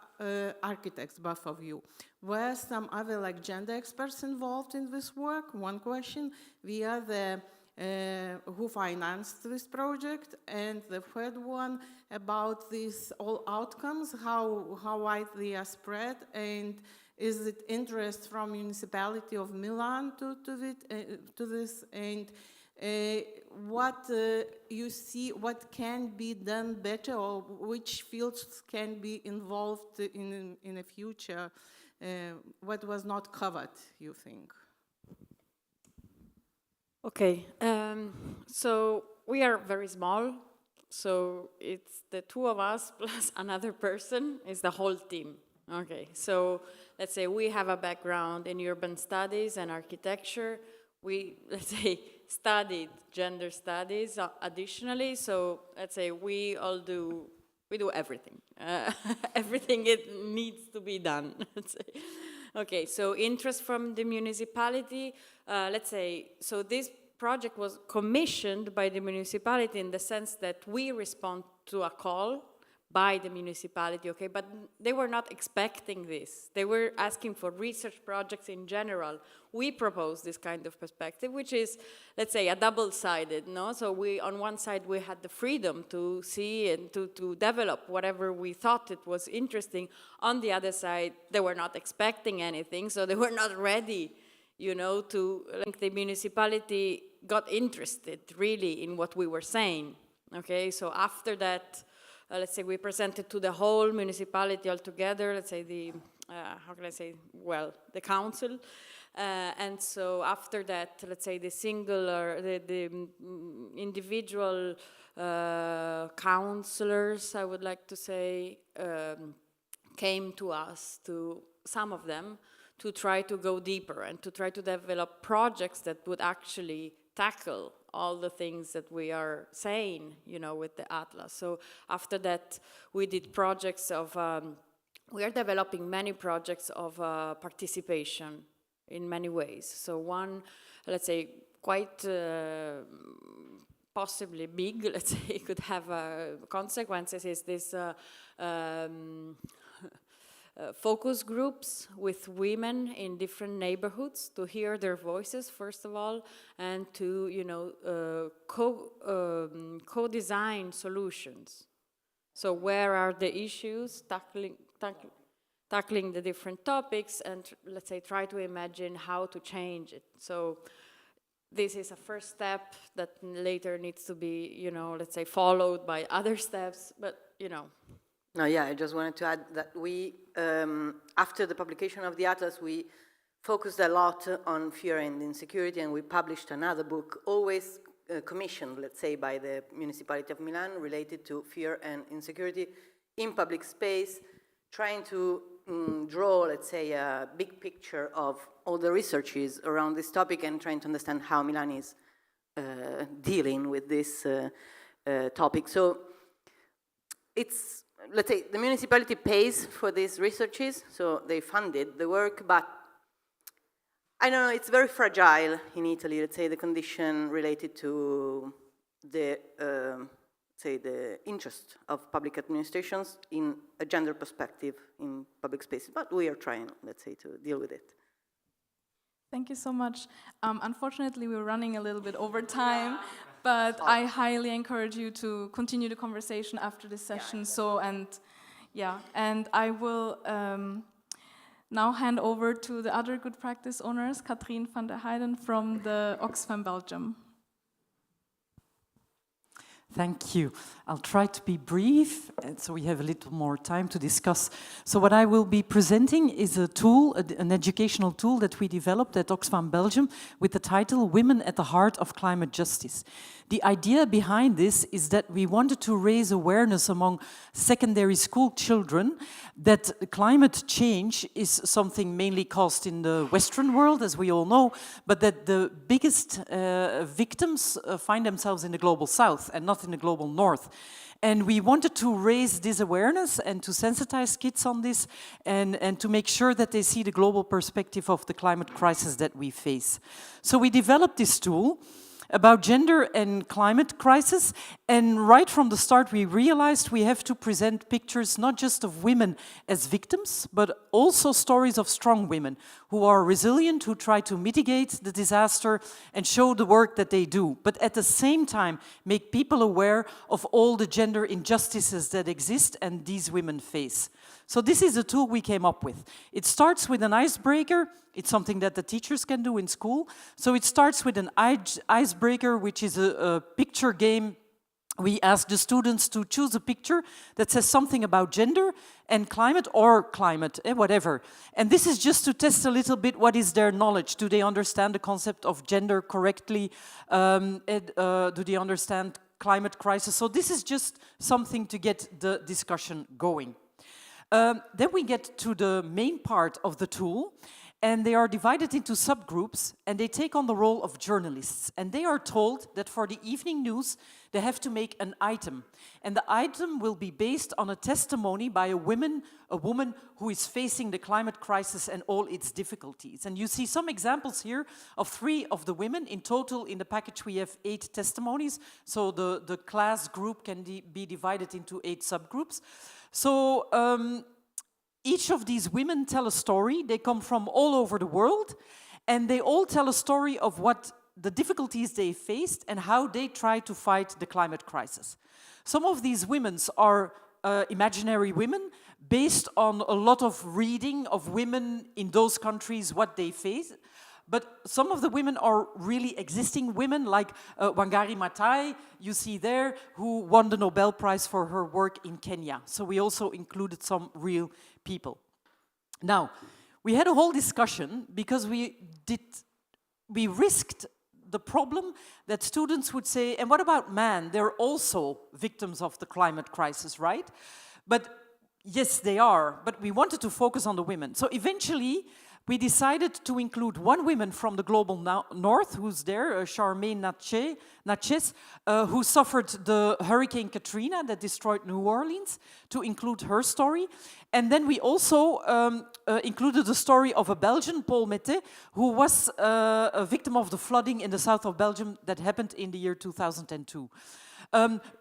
architects, both of you. Were some other like gender experts involved in this work? One question. The other, who financed this project? And the third one about these all outcomes, how wide they are spread, and is it interest from municipality of Milan to this? And what you see, what can be done better, or which fields can be involved in the future, what was not covered, you think? Okay, so we are very small, so it's the 2 of us plus another person is the whole team. Okay, so let's say we have a background in urban studies and architecture. We, let's say, studied gender studies additionally, so let's say we do everything. Everything it needs to be done, let's say. Okay, so interest from the municipality, let's say, so this project was commissioned by the municipality in the sense that we respond to a call by the municipality, okay, but they were not expecting this. They were asking for research projects in general. We proposed this kind of perspective, which is, let's say, a double-sided, no? So we, on one side, we had the freedom to see and to develop whatever we thought it was interesting. On the other side, they were not expecting anything, so they were not ready, you know, to, like, the municipality got interested, really, in what we were saying, okay? So after that, let's say we presented to the whole municipality altogether, let's say the, how can I say, well, the council. And so after that, let's say the singular, the individual counselors, I would like to say, came to us, to some of them, to try to go deeper and to try to develop projects that would actually tackle all the things that we are saying, you know, with the Atlas. So after that, we did projects of, we are developing many projects of participation in many ways. So one, let's say, quite possibly big, let's say, could have consequences is this focus groups with women in different neighborhoods to hear their voices, first of all, and to, you know, co-design solutions. So where are the issues, tackling the different topics, and let's say try to imagine how to change it. So this is a first step that later needs to be, you know, let's say followed by other steps, but, you know. No, yeah, I just wanted to add that we, after the publication of the Atlas, we focused a lot on fear and insecurity, and we published another book, always commissioned, let's say, by the Municipality of Milan, related to fear and insecurity in public space, trying to draw, let's say, a big picture of all the researches around this topic and trying to understand how Milan is dealing with this topic. So it's, let's say, the municipality pays for these researches, so they funded the work, but I don't know, it's very fragile in Italy, let's say, the condition related to the, say, the interest of public administrations in a gender perspective in public spaces, but we are trying, let's say, to deal with it. Thank you so much. Unfortunately, we're running a little bit over time, but I highly encourage you to continue the conversation after this session. And I will now hand over to the other good practice owners, Katrien van der Heijden from the Oxfam Belgium. Thank you. I'll try to be brief, and so we have a little more time to discuss. So what I will be presenting is a tool, an educational tool that we developed at Oxfam Belgium with the title Women at the Heart of Climate Justice. The idea behind this is that we wanted to raise awareness among secondary school children that climate change is something mainly caused in the Western world, as we all know, but that the biggest victims find themselves in the global South and not in the global North. And we wanted to raise this awareness and to sensitize kids on this and to make sure that they see the global perspective of the climate crisis that we face. So we developed this tool about gender and climate crisis, and right from the start we realized we have to present pictures not just of women as victims, but also stories of strong women who are resilient, who try to mitigate the disaster and show the work that they do, but at the same time make people aware of all the gender injustices that exist and these women face. So this is a tool we came up with. It starts with an icebreaker. It's something that the teachers can do in school. So it starts with an icebreaker, which is a picture game. We ask the students to choose a picture that says something about gender and climate, or climate, whatever. And this is just to test a little bit what is their knowledge. Do they understand the concept of gender correctly? Do they understand climate crisis? So this is just something to get the discussion going. Then we get to the main part of the tool, and they are divided into subgroups, and they take on the role of journalists. And they are told that for the evening news, they have to make an item. And the item will be based on a testimony by a woman who is facing the climate crisis and all its difficulties. And you see some examples here of 3 of the women. In total, in the package, we have 8 testimonies. So the class group can be divided into 8 subgroups. So each of these women tell a story. They come from all over the world, and they all tell a story of what the difficulties they faced and how they try to fight the climate crisis. Some of these women are imaginary women based on a lot of reading of women in those countries, what they face. But some of the women are really existing women, like Wangari Maathai, you see there, who won the Nobel Prize for her work in Kenya. So we also included some real people. Now, we had a whole discussion because we risked the problem that students would say, and what about men? They're also victims of the climate crisis, right? But yes, they are, but we wanted to focus on the women. So eventually, we decided to include one woman from the global north who's there, Charmaine Natchez, who suffered the Hurricane Katrina that destroyed New Orleans, to include her story. And then we also included the story of a Belgian, Paul Mettet, who was a victim of the flooding in the south of Belgium that happened in the year 2002.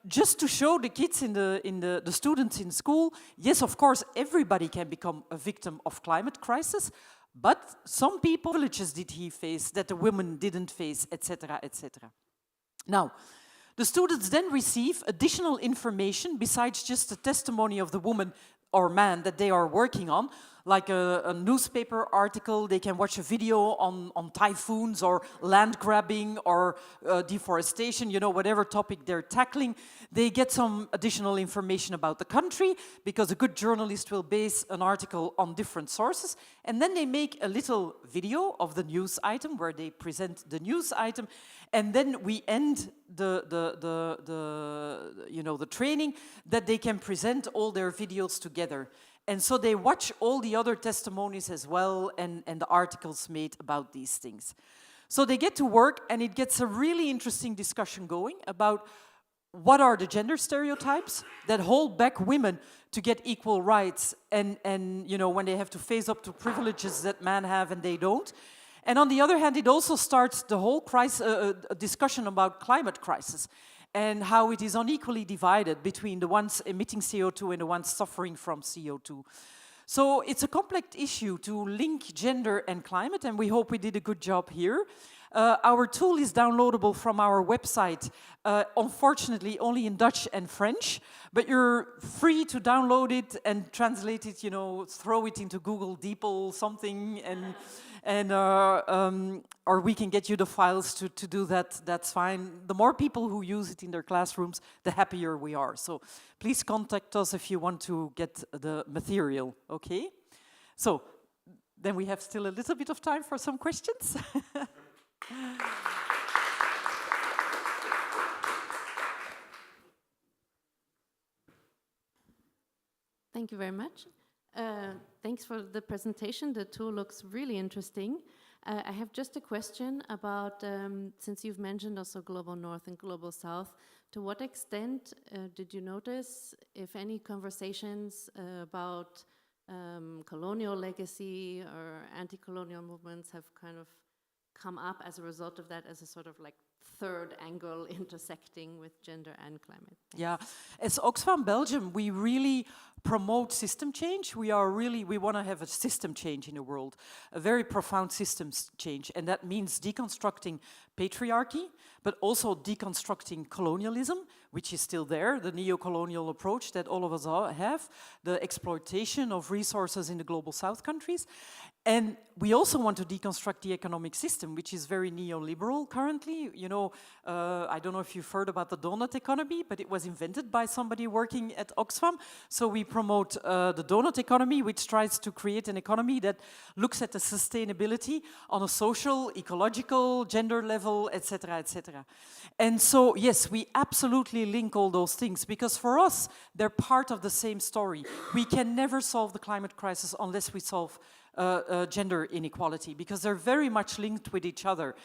Just to show the kids the students in school, yes, of course, everybody can become a victim of climate crisis, but some people, privileges did he face that the women didn't face, etc., etc. Now, the students then receive additional information besides just the testimony of the woman or man that they are working on, like a newspaper article. They can watch a video on typhoons or land grabbing or deforestation, you know, whatever topic they're tackling. They get some additional information about the country because a good journalist will base an article on different sources. And then they make a little video of the news item where they present the news item. And then we end the training that they can present all their videos together. And so they watch all the other testimonies as well and the articles made about these things. So they get to work and it gets a really interesting discussion going about what are the gender stereotypes that hold back women to get equal rights and you know, when they have to face up to privileges that men have and they don't. And on the other hand, it also starts the whole discussion about climate crisis and how it is unequally divided between the ones emitting CO2 and the ones suffering from CO2. So it's a complex issue to link gender and climate, and we hope we did a good job here. Our tool is downloadable from our website, unfortunately only in Dutch and French, but you're free to download it and translate it, you know, throw it into Google DeepL something, or we can get you the files to do that, that's fine. The more people who use it in their classrooms, the happier we are. So please contact us if you want to get the material, okay? So then we have still a little bit of time for some questions. Thank you very much. Thanks for the presentation. The tool looks really interesting. I have just a question about, since you've mentioned also Global North and Global South, to what extent did you notice, if any, conversations about colonial legacy or anti-colonial movements have kind of come up as a result of that as a sort of like third angle intersecting with gender and climate? Yeah, as Oxfam Belgium, we really promote system change. We want to have a system change in the world, a very profound systems change, and that means deconstructing patriarchy, but also deconstructing colonialism, which is still there, the neo-colonial approach that all of us have, the exploitation of resources in the global south countries. And we also want to deconstruct the economic system, which is very neoliberal currently. You know, I don't know if you've heard about the donut economy, but it was invented by somebody working at Oxfam. So we promote the donut economy, which tries to create an economy that looks at the sustainability on a social, ecological, gender level, etc., etc. And so, yes, we absolutely link all those things, because for us, they're part of the same story. We can never solve the climate crisis unless we solve gender inequality, because they're very much linked with each other.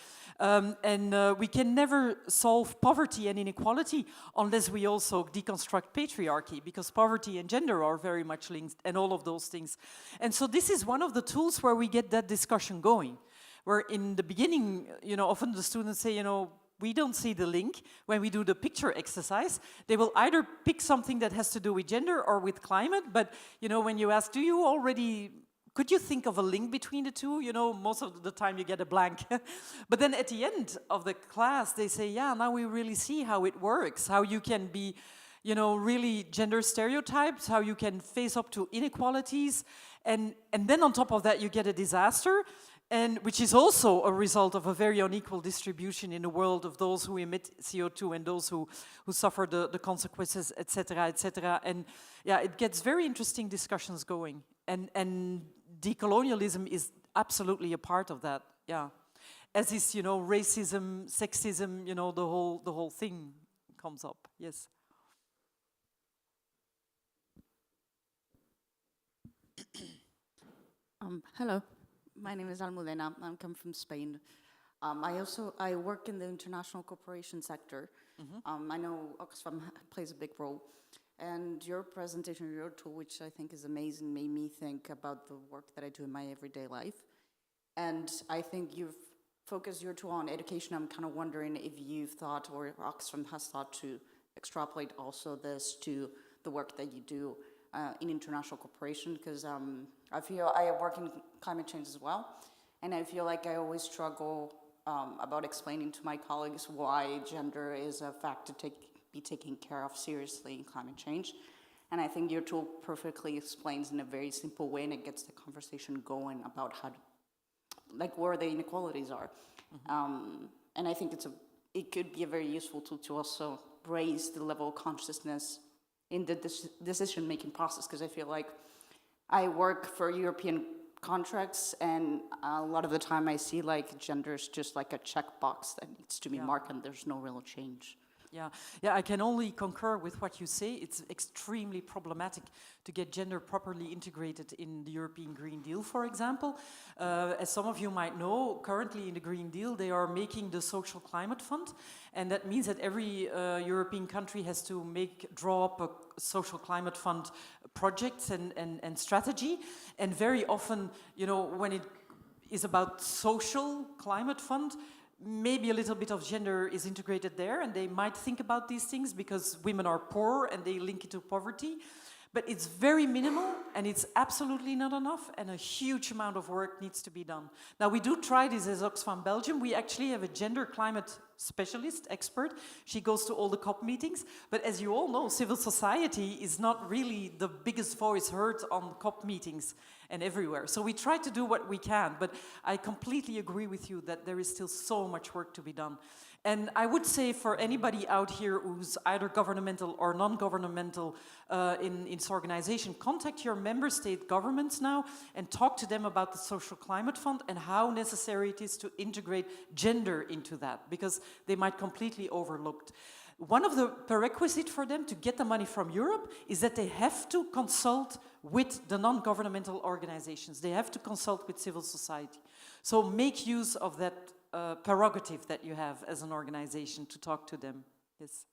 We can never solve poverty and inequality unless we also deconstruct patriarchy, because poverty and gender are very much linked, and all of those things. And so this is one of the tools where we get that discussion going, where in the beginning, you know, often the students say, you know, we don't see the link. When we do the picture exercise, they will either pick something that has to do with gender or with climate, but, you know, when you ask, could you think of a link between the two? You know, most of the time you get a blank. But then at the end of the class, they say, yeah, now we really see how it works, how you can be, you know, really gender stereotypes, how you can face up to inequalities. And then on top of that, you get a disaster, and which is also a result of a very unequal distribution in the world of those who emit CO2 and those who suffer the consequences, etc., etc. And yeah, it gets very interesting discussions going. And decolonialism is absolutely a part of that, yeah. As is, you know, racism, sexism, you know, the whole thing comes up, yes. Hello, my name is Almudena. I come from Spain. I work in the international cooperation sector. I know Oxfam plays a big role. And your presentation, your tool, which I think is amazing, made me think about the work that I do in my everyday life. And I think you've focused your tool on education. I'm kind of wondering if you've thought, or Oxfam has thought, to extrapolate also this to the work that you do in international cooperation, because I feel I work in climate change as well, and I feel like I always struggle about explaining to my colleagues why gender is a fact to be taken care of seriously in climate change. And I think your tool perfectly explains in a very simple way, and it gets the conversation going about how to, like, where the inequalities are. And I think it could be a very useful tool to also raise the level of consciousness in the decision-making process, because I feel like I work for European contracts, and a lot of the time I see like gender is just like a checkbox that needs to be marked, and there's no real change. Yeah, I can only concur with what you say. It's extremely problematic to get gender properly integrated in the European Green Deal, for example. As some of you might know, currently in the Green Deal, they are making the Social Climate Fund, and that means that every European country has to draw up a Social Climate Fund projects and strategy. And very often, you know, when it is about social climate fund, maybe a little bit of gender is integrated there, and they might think about these things because women are poor and they link it to poverty. But it's very minimal, and it's absolutely not enough, and a huge amount of work needs to be done. Now, we do try this as Oxfam Belgium. We actually have a gender climate specialist, expert. She goes to all the COP meetings. But as you all know, civil society is not really the biggest voice heard on COP meetings and everywhere. So we try to do what we can, but I completely agree with you that there is still so much work to be done. And I would say for anybody out here who's either governmental or non-governmental in this organization, contact your member state governments now and talk to them about the Social Climate Fund and how necessary it is to integrate gender into that, because they might completely overlooked. One of the prerequisites for them to get the money from Europe is that they have to consult with the non-governmental organizations. They have to consult with civil society. So make use of that prerogative that you have as an organization to talk to them. Yes.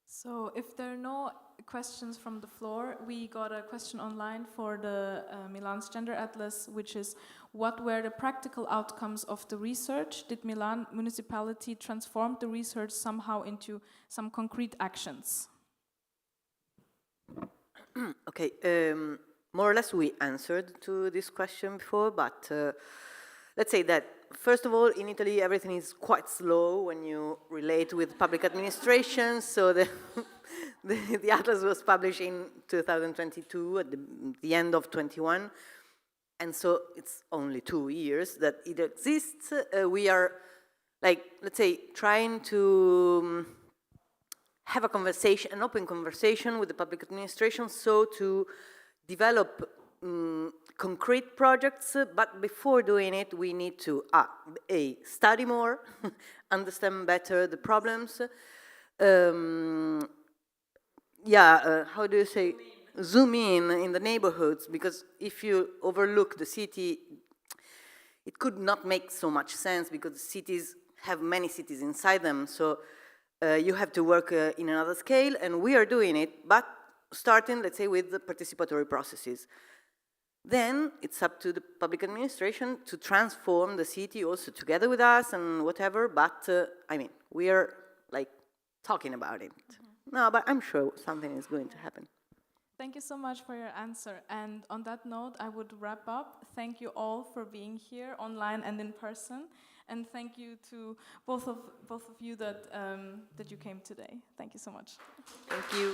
So if there are no questions from the floor, we got a question online for the Milan's Gender Atlas, which is, what were the practical outcomes of the research? Did Milan municipality transform the research somehow into some concrete actions? Okay, more or less we answered to this question before, but let's say that, first of all, in Italy, everything is quite slow when you relate with public administration. So the Atlas was published in 2022, at the end of 21. And so it's only 2 years that it exists. We are, like, let's say, trying to have a conversation, an open conversation with the public administration, so to develop concrete projects, but before doing it, we need to study more, understand better the problems. How do you say? Zoom in the neighborhoods, because if you overlook the city, it could not make so much sense, because cities have many cities inside them. So you have to work in another scale, and we are doing it, but starting, let's say, with the participatory processes. Then it's up to the public administration to transform the city also together with us and whatever, but I mean, we are like talking about it. No, but I'm sure something is going to happen. Thank you so much for your answer. And on that note, I would wrap up. Thank you all for being here, online and in person. And thank you to both of you that you came today. Thank you so much. Thank you.